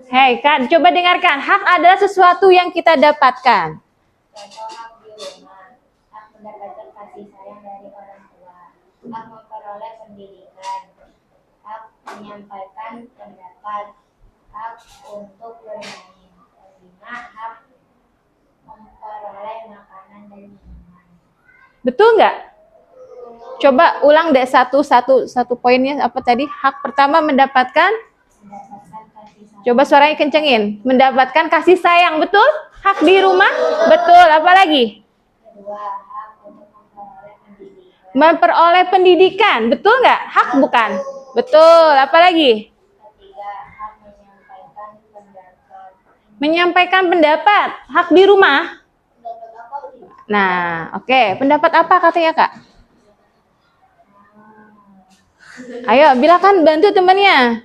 Hei Kak, coba dengarkan. Hak adalah sesuatu yang kita dapatkan. Contoh hak di rumah, hak mendapatkan kasih sayang dari orang tua, hak memperoleh pendidikan, hak menyampaikan pendapat, hak untuk bermain, kelima hak memperoleh makanan dan minuman. Betul nggak? Coba ulang deh satu poinnya apa tadi? Hak pertama mendapatkan. Mendapatkan kasih sayang. Coba suaranya kencengin. Mendapatkan kasih sayang, betul? Hak di rumah, betul. Apa lagi? Kedua, hak untuk memperoleh pendidikan. Memperoleh pendidikan, betul nggak? Hak bukan? Betul. Apa lagi? Ketiga, hak menyampaikan pendapat. Menyampaikan pendapat. Hak di rumah. Pendapat apa? Nah, oke. Pendapat apa katanya Kak? Ayo, bilakan bantu temannya.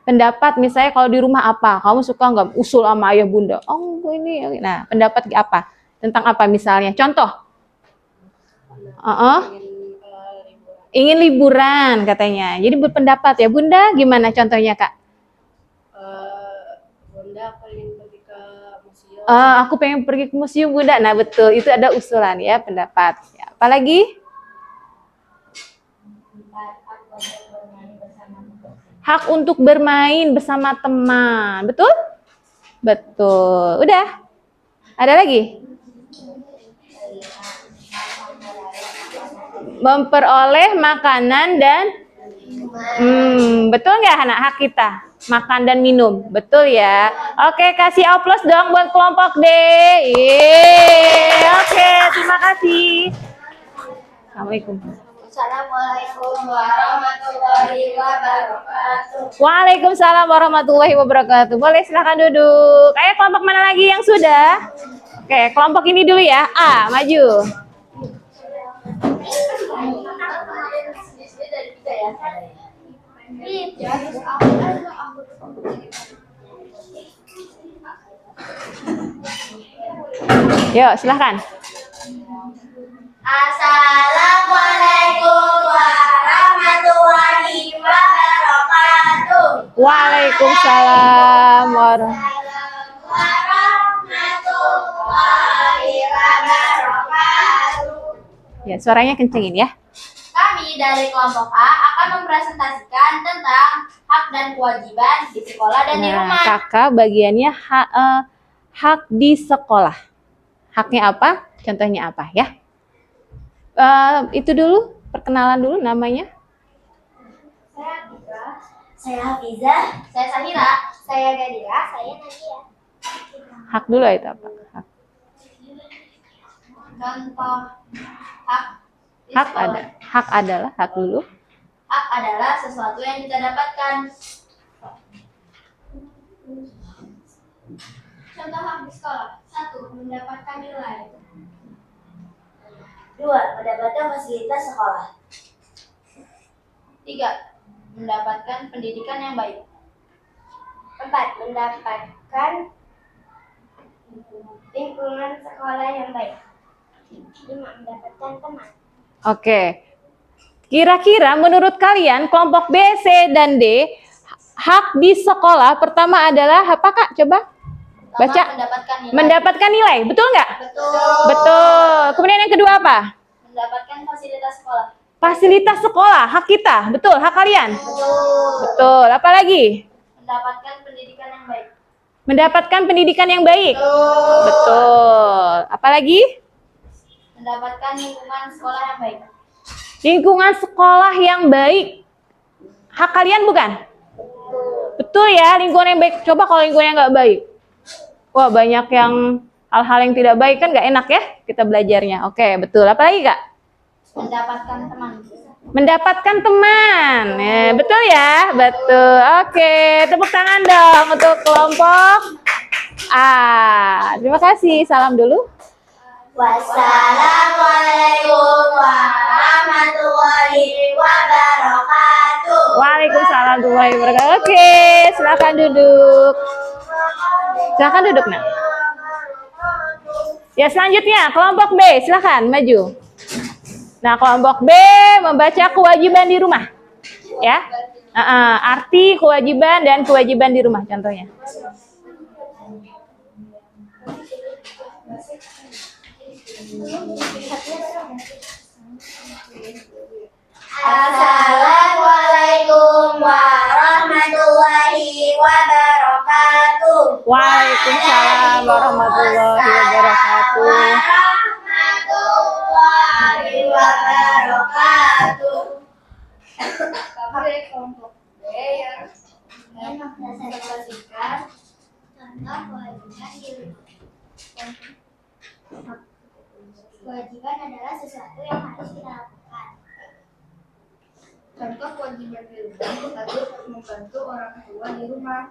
Pendapat misalnya kalau di rumah apa? Kamu suka nggak usul sama ayah bunda? Oh, ini. Nah, pendapat apa? Tentang apa misalnya? Contoh. Ingin liburan katanya. Jadi berpendapat ya. Bunda gimana contohnya Kak? Bunda pengen pergi ke museum. Aku pengen pergi ke museum Bunda. Nah betul, itu ada usulan ya pendapat. Ya, apalagi? Hak untuk bermain bersama teman. Betul? Betul. Udah? Ada lagi? Memperoleh makanan dan betul nggak anak hak kita? Makan dan minum. Betul ya? Oke, kasih aplaus dong buat kelompok D. Oke, terima kasih. Assalamualaikum. Assalamualaikum warahmatullahi wabarakatuh. Waalaikumsalam warahmatullahi wabarakatuh. Boleh silakan duduk. Ayo kelompok mana lagi yang sudah? Oke, kelompok ini dulu ya. A, maju. Yuk, silahkan. Assalamualaikum warahmatullahi wabarakatuh. Waalaikumsalam Warahmatullahi wabarakatuh. Ya, suaranya kencengin ya. Kami dari kelompok A akan mempresentasikan tentang hak dan kewajiban di sekolah dan di rumah. Kakak bagiannya hak di sekolah. Haknya apa? Contohnya apa ya? Itu dulu, perkenalan dulu namanya. Saya Hafizah, saya Samira, saya Gadira, saya Nadia. Hak dulu itu apa? Contoh hak di Hak sekolah. ada. Hak adalah hak dulu. Hak adalah sesuatu yang kita dapatkan. Contoh hak di sekolah. 1. Mendapatkan nilai. 2. Mendapatkan fasilitas sekolah. 3. Mendapatkan pendidikan yang baik. 4. Mendapatkan lingkungan sekolah yang baik. 5. Mendapatkan teman. Oke. Kira-kira menurut kalian kelompok B, C, dan D hak di sekolah pertama adalah apa Kak? Coba baca. Mendapatkan nilai. Betul nggak? Betul. Betul. Kemudian yang kedua apa? Mendapatkan fasilitas sekolah. Fasilitas sekolah. Hak kita. Betul. Hak kalian. Betul. Betul. Apa lagi? Mendapatkan pendidikan yang baik. Mendapatkan pendidikan yang baik. Betul. Apa lagi? Mendapatkan lingkungan sekolah yang baik. Lingkungan sekolah yang baik. Hak kalian bukan? Betul ya, lingkungan yang baik. Coba kalau lingkungan yang nggak baik. Wah, banyak yang hal-hal yang tidak baik kan nggak enak ya kita belajarnya. Oke, betul. Apa lagi Kak? Mendapatkan teman. Mendapatkan teman. Betul ya? Betul. Oke, tepuk tangan dong untuk kelompok A. Terima kasih. Salam dulu. Wassalamualaikum warahmatullahi wabarakatuh. Waalaikumsalam warahmatullahi wabarakatuh. Oke, silakan duduk. Silakan duduk, Nak. Ya, selanjutnya kelompok B, silakan maju. Nah, kelompok B membaca kewajiban di rumah. Ya. Arti kewajiban dan kewajiban di rumah contohnya. Assalamualaikum warahmatullahi wabarakatuh. Waalaikumsalam warahmatullahi wabarakatuh. Warahmatullahi wabarakatuh. Kami kelompok B yang mempresentasikan tentang kewajiban di rumah. Kewajiban adalah sesuatu yang harus kita lakukan. Contoh kewajiban di rumah, 1. Membantu orang tua di rumah.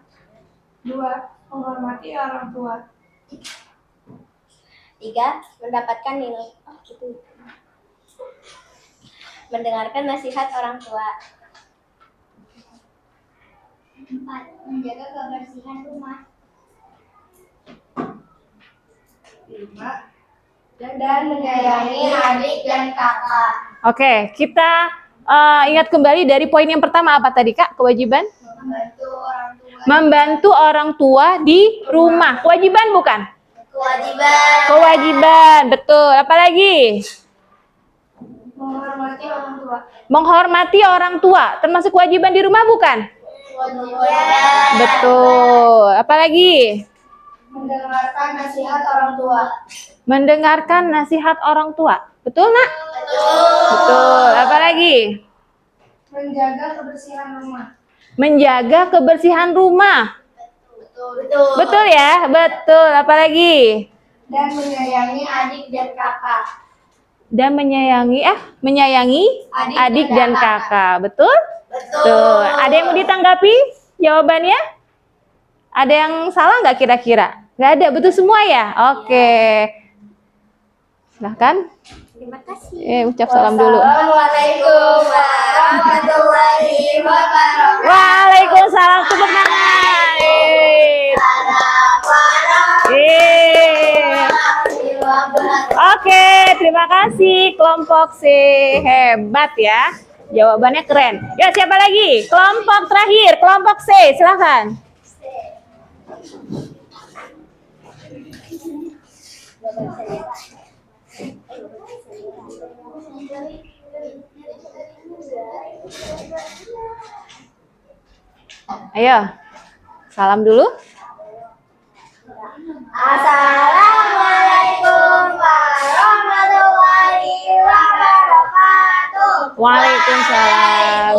2. Menghormati orang tua. 3. Mendapatkan nilai. Mendengarkan nasihat orang tua. 4. Menjaga kebersihan rumah. 5. Dan menyayangi adik dan kakak. Oke, kita ingat kembali dari poin yang pertama apa tadi Kak? Kewajiban? Membantu orang tua. Membantu orang tua di rumah. Kewajiban bukan? Kewajiban. Kewajiban, betul. Apalagi? Menghormati orang tua. Menghormati orang tua. Termasuk kewajiban di rumah bukan? Kewajiban. Betul. Apalagi? Mendengarkan nasihat orang tua. Mendengarkan nasihat orang tua. Betul, Nak? Betul. Betul. Apalagi? Menjaga kebersihan rumah. Menjaga kebersihan rumah. Betul. Betul ya? Betul. Apalagi? Dan menyayangi adik dan kakak. Dan menyayangi adik dan kakak. Betul? Betul. Ada yang mau ditanggapi jawabannya? Ada yang salah nggak kira-kira? Nggak ada, betul semua ya? Oke. Silahkan. Terima kasih. Ucap salam dulu. Assalamualaikum warahmatullahi wabarakatuh. Waalaikumsalam. Tepuk tangan. terima kasih kelompok C. Hebat ya. Jawabannya keren. Ya, siapa lagi? Kelompok terakhir, kelompok C. Silakan. Ayo. Salam dulu. Assalamualaikum warahmatullahi wabarakatuh. Waalaikumsalam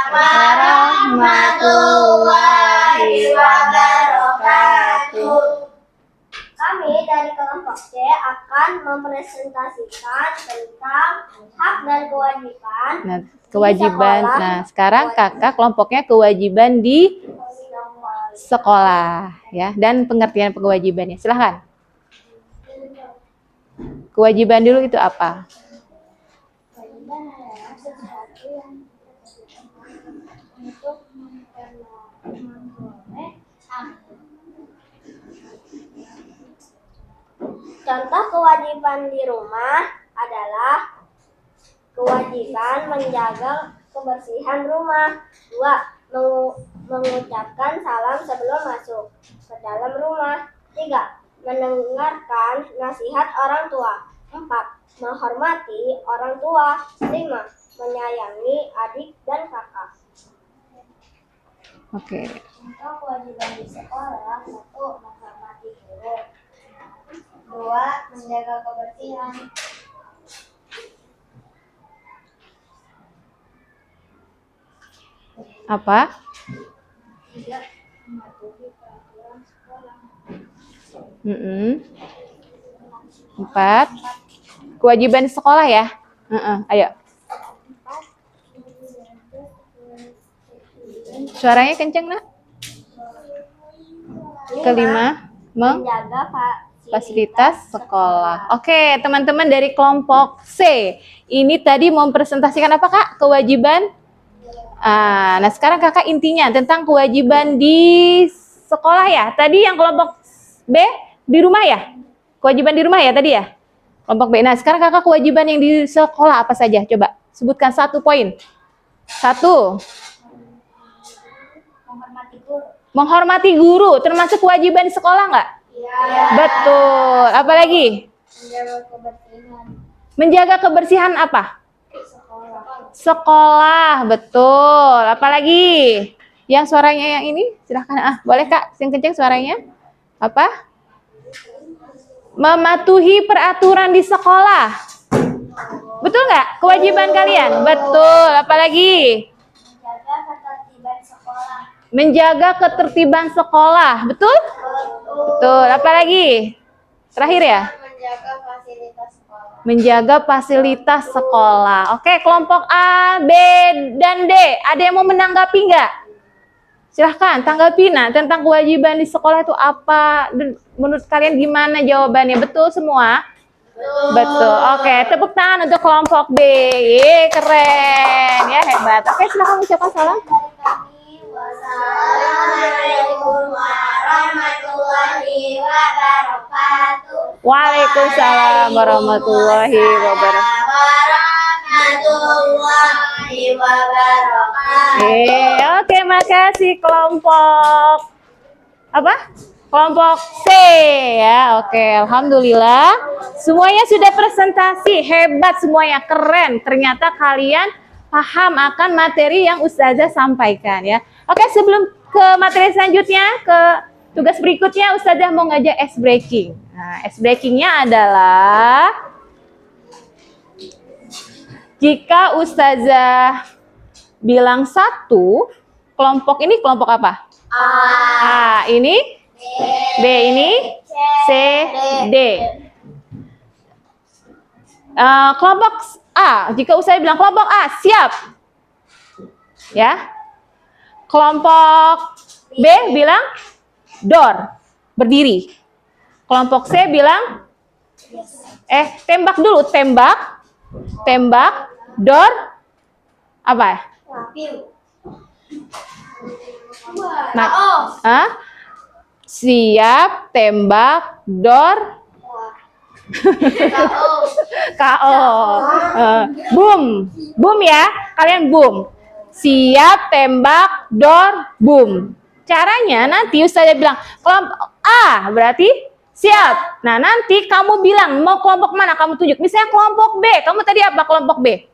warahmatullahi wabarakatuh. Kami dari kelompok C akan mempresentasikan tentang hak dan kewajiban. Nah, kewajiban. Nah, sekarang kakak kelompoknya kewajiban di sekolah ya, dan pengertian kewajibannya. Silahkan. Kewajiban dulu itu apa? Kewajiban adalah sesuatu yang untuk memperoleh hak. Contoh kewajiban di rumah adalah kewajiban menjaga kebersihan rumah. 2. Mengucapkan salam sebelum masuk ke dalam rumah. 3. Mendengarkan nasihat orang tua. 4. Menghormati orang tua. 5. Menyayangi adik dan kakak. Oke. Contoh kewajiban di sekolah. 1. Menghormati guru. 2. Menjaga kebersihan. Apa? 3. Mematuhi peraturan sekolah. 4. Kewajiban di sekolah ya. Ayo. Suaranya kenceng, Nak. 5. Menjaga Fasilitas sekolah. Oke, teman-teman dari kelompok C. Ini tadi mau presentasikan apa, Kak? Kewajiban. Nah, sekarang kakak intinya tentang kewajiban di sekolah ya. Tadi yang kelompok B di rumah ya? Kewajiban di rumah ya tadi ya? Kelompok B. Nah, sekarang kakak kewajiban yang di sekolah apa saja? Coba sebutkan 1 poin. 1. menghormati guru. Menghormati guru. Termasuk kewajiban di sekolah nggak? Iya. Betul. Apa lagi? Menjaga kebersihan Menjaga kebersihan apa? sekolah. Sekolah, betul. Apalagi? Yang suaranya yang ini, silahkan. Boleh Kak, yang kenceng suaranya. Apa? Mematuhi peraturan di sekolah. Betul nggak? Kewajiban kalian? Betul. Apalagi? Menjaga ketertiban sekolah. Menjaga ketertiban sekolah. Betul? Betul. Apalagi? Terakhir ya? Menjaga fasilitas sekolah. Menjaga fasilitas sekolah. Oke, kelompok A, B, dan D. Ada yang mau menanggapi nggak? Silahkan, tanggapi tentang kewajiban di sekolah itu apa? Menurut kalian gimana jawabannya? Betul semua? Betul. Oke, tepuk tangan untuk kelompok B. Keren. Ya, hebat. Oke, silahkan ucapkan salam. Wassalamualaikum warahmatullahi wabarakatuh. Waalaikumsalam warahmatullahi wabarakatuh. Warahmatullahi wabarakatuh. Oke, makasih kelompok apa? Kelompok C ya. Oke, alhamdulillah. Semuanya sudah presentasi, hebat semuanya, keren. Ternyata kalian paham akan materi yang Ustazah sampaikan ya. Oke, sebelum ke materi selanjutnya, ke tugas berikutnya, Ustazah mau ngajak ice breaking. Nah, ice breakingnya adalah jika Ustazah bilang 1, kelompok ini kelompok apa? A ini, B ini, C, D. Kelompok A, jika Ustazah bilang kelompok A, siap. Ya. Kelompok B bilang door, berdiri. Kelompok C bilang tembak dulu, tembak, door, apa? Siap, tembak, door, KO. Boom. Boom ya. Kalian boom. Siap, tembak, door, boom. Caranya nanti Ustazah bilang kelompok A berarti siap. Nah, nanti kamu bilang mau kelompok mana kamu tunjuk. Misalnya kelompok B. Kamu tadi apa kelompok B?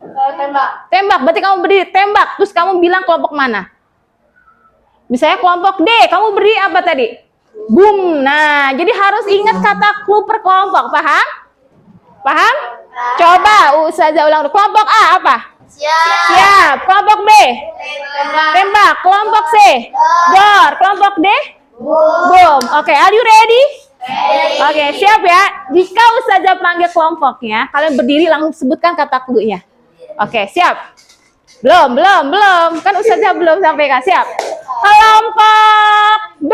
Tembak. Tembak. Berarti kamu berdiri tembak. Terus kamu bilang kelompok mana? Misalnya kelompok D. Kamu berdiri apa tadi? Boom. Nah, jadi harus ingat kata clue per kelompok. Paham? Paham? Coba Ustazah ulang dulu. Kelompok A apa? Siap. Siap. Kelompok B? Tembak. Kelompok C? Door. Kelompok D? Boom. Oke, are you ready? Oke, siap ya. Jika Ustazah panggil kelompoknya, kalian berdiri langsung sebutkan kata clue-nya. Oke, siap. Belum. Kan Ustazah belum sampaikan. Siap. Kelompok B.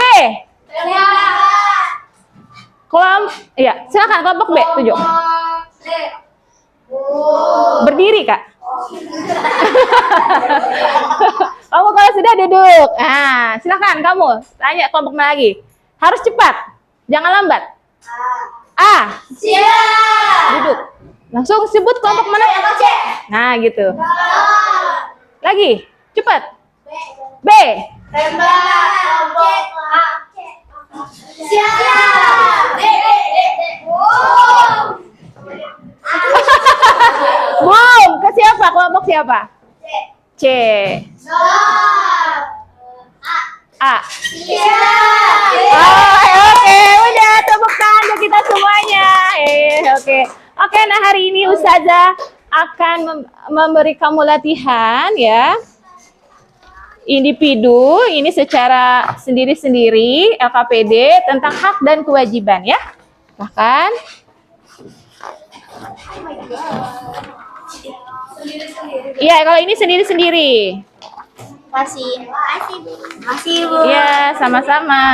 Iya, silakan kelompok B, tunjuk. Berdiri, Kak. Kamu kalau sudah duduk. Nah, silakan kamu tanya kelompok mana lagi. Harus cepat. Jangan lambat. A. Siap. Duduk. Langsung sebut kelompok mana? Nah, gitu. Lagi. Cepat. B. Tembak. Kelompok A. Siap. Boom. Ke siapa? Kelompok siapa? C. A. Siap. Oke, udah tepuk tangan untuk kita semuanya. Oke, nah hari ini Ustazah akan memberi kamu latihan ya. Individu ini secara sendiri-sendiri LKPD tentang hak dan kewajiban ya. Bahkan iya, kalau ini sendiri-sendiri. Masih, Bu. Iya, sama-sama.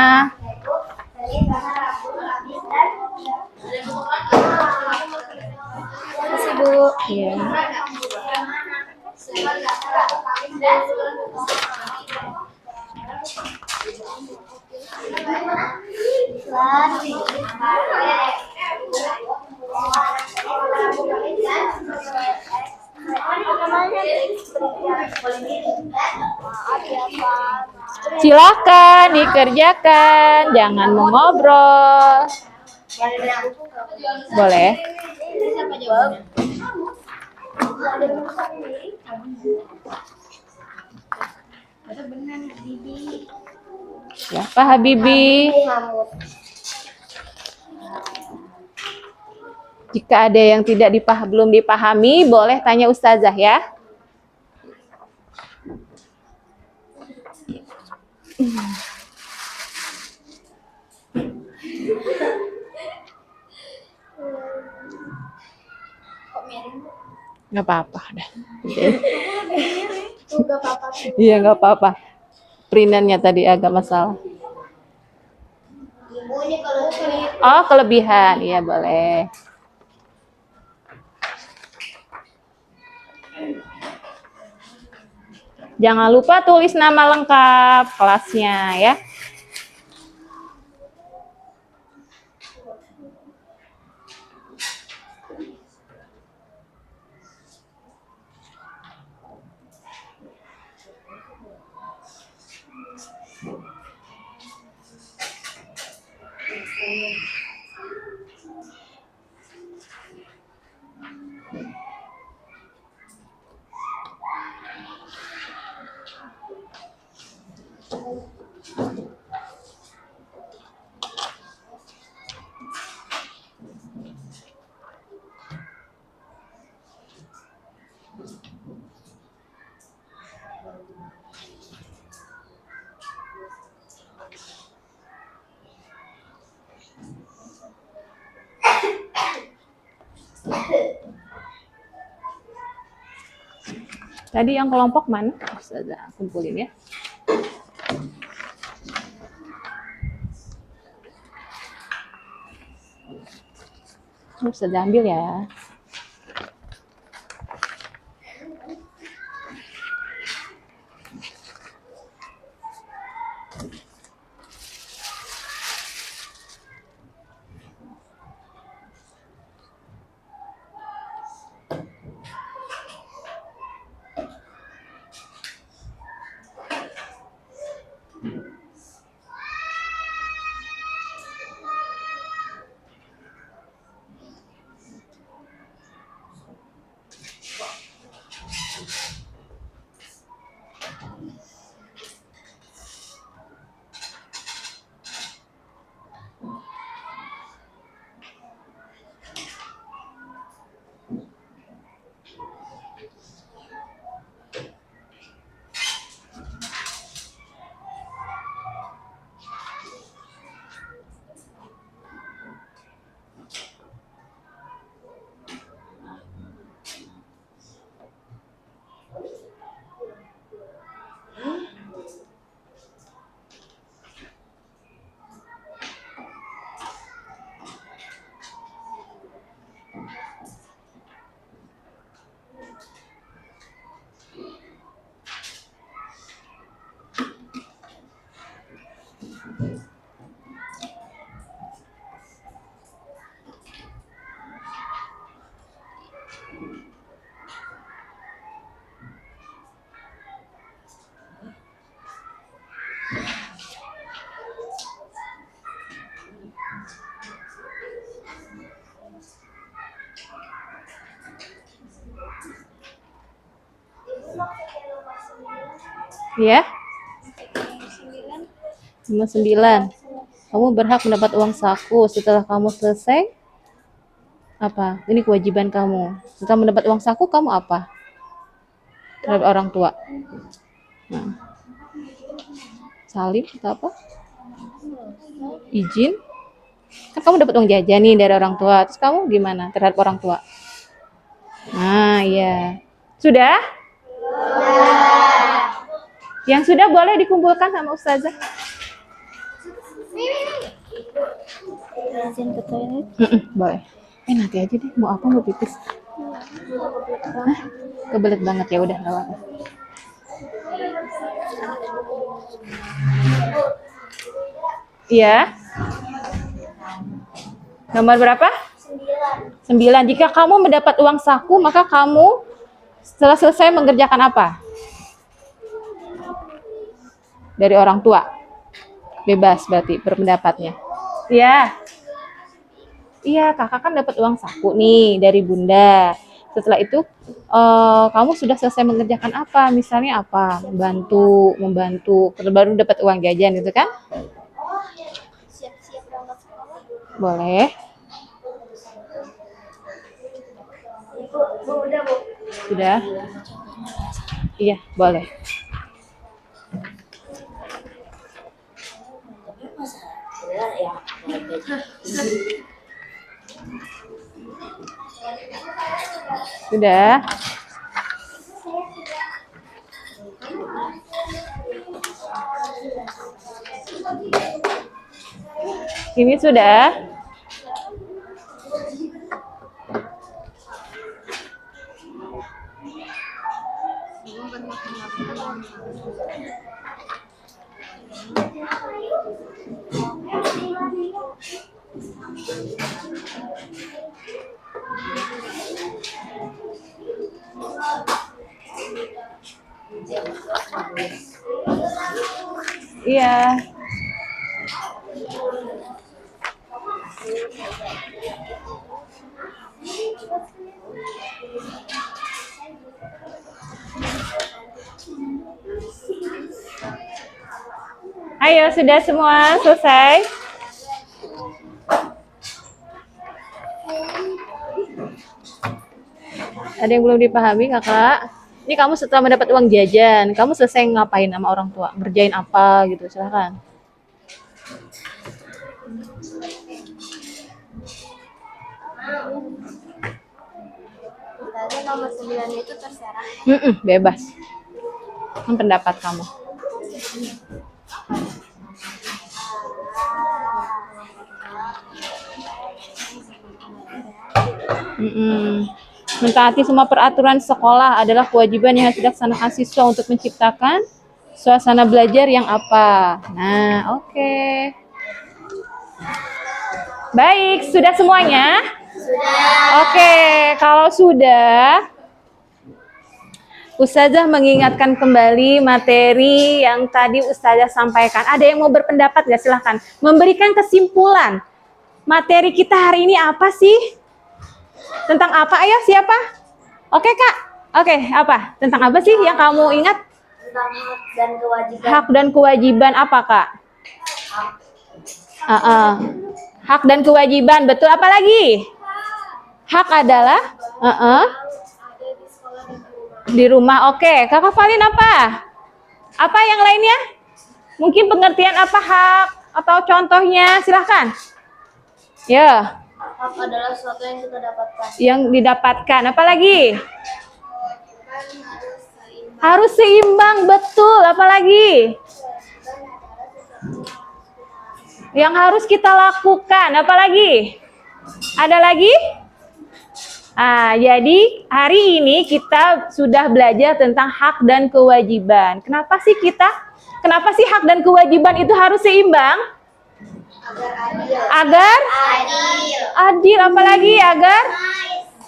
Masih, Bu. Iya. Silakan dikerjakan, jangan mengobrol. Boleh. Siapa Habibi? Jika ada yang belum dipahami, boleh tanya Ustazah ya. Nggak apa-apa. Iya, nggak apa-apa. Printannya tadi agak masalah. Ibu ini kalau sulit. Oh, kelebihan. Iya, boleh. Jangan lupa tulis nama lengkap kelasnya ya. Tadi yang kelompok mana? Ustazah kumpulin ya. Ustazah ambil ya. Ya, nomor 9. Kamu berhak mendapat uang saku setelah kamu selesai. Apa? Ini kewajiban kamu. Setelah mendapat uang saku, kamu apa? Terhadap orang tua. Nah. Salim atau apa? Izin. Kan kamu dapat uang jajan nih dari orang tua. Terus kamu gimana terhadap orang tua? Nah, iya. Sudah? Yang sudah boleh dikumpulkan sama Ustazah. Izin ke toilet. Boleh. Nanti aja deh. Mau apa? Mau pipis? Hah? Kebelet banget ya udah lewat. Iya. Nomor berapa? 9. Jika kamu mendapat uang saku, maka kamu setelah selesai mengerjakan apa? Dari orang tua. Bebas berarti berpendapatnya. Iya. Iya, kakak kan dapat uang saku nih dari bunda. Setelah itu kamu sudah selesai mengerjakan apa? Misalnya apa? Membantu. Baru dapat uang jajan gitu kan? Siap-siap berangkat sekolah. Boleh. Bu, udah bu. Sudah? Iya, boleh. Sudah? Ini sudah? Iya. Ayo, sudah semua selesai? Ada yang belum dipahami, kakak? Ini kamu setelah mendapat uang jajan, kamu selesai ngapain sama orang tua? Ngerjain apa gitu, silahkan. Tadi nomor 9 itu terserah. Bebas. Kan pendapat kamu. Mentaati semua peraturan sekolah adalah kewajiban yang harus dilaksanakan siswa untuk menciptakan suasana belajar yang apa. Nah, oke. Baik, sudah semuanya? Sudah. Oke, kalau sudah, Ustazah mengingatkan kembali materi yang tadi Ustazah sampaikan. Ada yang mau berpendapat nggak? Silahkan. Memberikan kesimpulan. Materi kita hari ini apa sih? Tentang apa? Ayo, siapa? Oke, Kak. Oke, apa? Tentang apa sih yang kamu ingat? Tentang hak dan kewajiban. Hak dan kewajiban apa, Kak? Hak dan kewajiban. Betul, apa lagi? Hak adalah di rumah. Oke, Kakak Valin apa? Apa yang lainnya? Mungkin pengertian apa hak atau contohnya? Silahkan. Ya, Hak adalah sesuatu yang kita dapatkan. yang didapatkan. Apa lagi? Harus seimbang, betul. Apa lagi? Yang harus kita lakukan. Apa lagi? Ada lagi? Jadi hari ini kita sudah belajar tentang hak dan kewajiban. Kenapa sih hak dan kewajiban itu harus seimbang? Agar adil, apalagi agar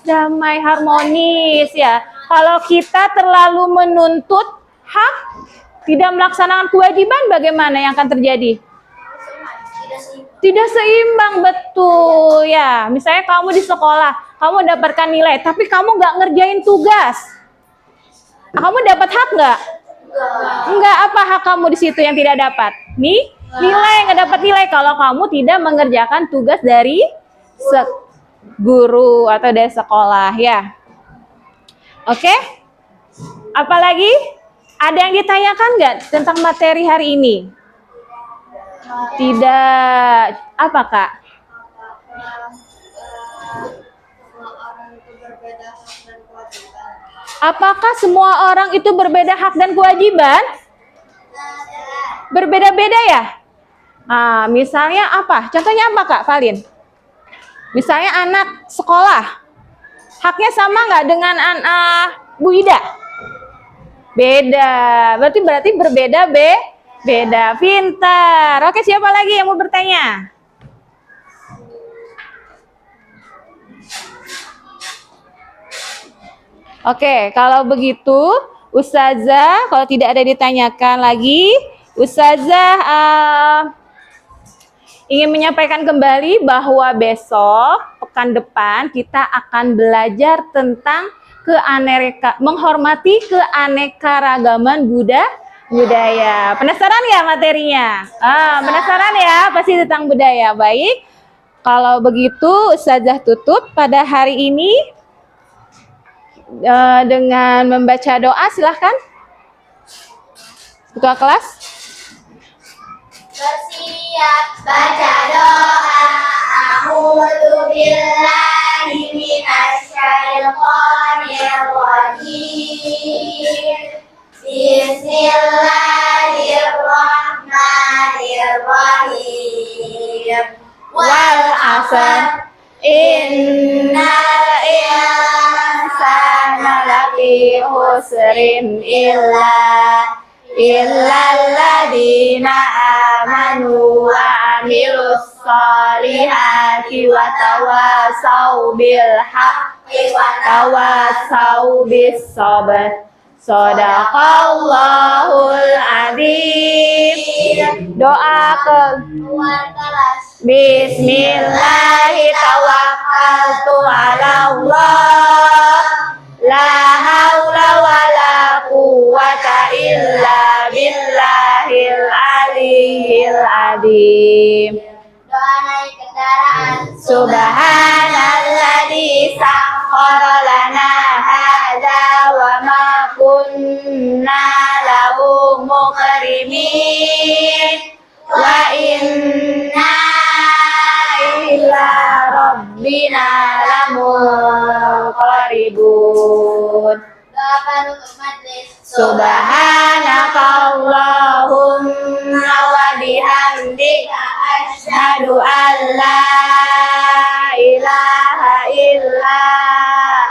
damai, harmonis ya. Kalau kita terlalu menuntut hak, tidak melaksanakan kewajiban, bagaimana yang akan terjadi? Tidak seimbang, betul ya. Misalnya kamu di sekolah, kamu dapatkan nilai, tapi kamu nggak ngerjain tugas. Kamu dapat hak nggak? Enggak, apa hak kamu di situ yang tidak dapat? Nilai, nggak dapat nilai kalau kamu tidak mengerjakan tugas dari guru atau dari sekolah ya. Oke? Apalagi? Ada yang ditanyakan nggak tentang materi hari ini? Tidak. Apa, Kak? Apakah semua orang itu berbeda hak dan kewajiban? Berbeda-beda ya? Misalnya apa? Contohnya apa, Kak Valin? Misalnya anak sekolah. Haknya sama nggak dengan Bu Ida? Beda. Berarti berbeda, beda. Pintar. Oke, siapa lagi yang mau bertanya? Oke, kalau begitu Ustazah, kalau tidak ada ditanyakan lagi, Ustazah ingin menyampaikan kembali bahwa besok, pekan depan, kita akan belajar tentang menghormati keanekaragaman budaya. Penasaran ya materinya? Penasaran ya? Pasti tentang budaya. Baik, kalau begitu Ustazah tutup pada hari ini dengan membaca doa. Silahkan ketua kelas. Bersiap baca doa. A'udzu billahi minasyaitonir rajim. Bismillahirrahmanirrahim. Wal 'asr innal insana lafi khusrin illal ladzina amanu wa amilus solihati wa tawasau bil haqqi wa tawasau bis sabr. Shadaqallahul adzim. Doa ke Bismillahi tawakkaltu ala Allah. La haula wa la quwwata illa billahil aliyyil adzim. Doa naik kendaraan. Subhanalladzi sakhkhara lana hadza wa ma kunna lahu muqrinin wa inna ila rabbina lamunqalibun. Doa penutup majelis. Subhanakallahumma wa bihamdika asyhadu an la ilaha illa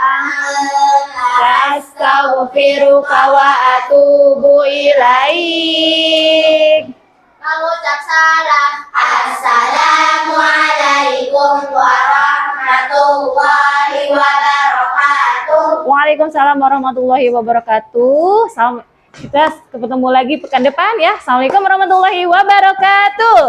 anta astaghfiruka wa atubu ilaik. Mengucap salam. Assalamualaikum warahmatullahi wabarakatuh. Waalaikumsalam warahmatullahi wabarakatuh. Kita ketemu lagi pekan depan ya. Assalamualaikum warahmatullahi wabarakatuh.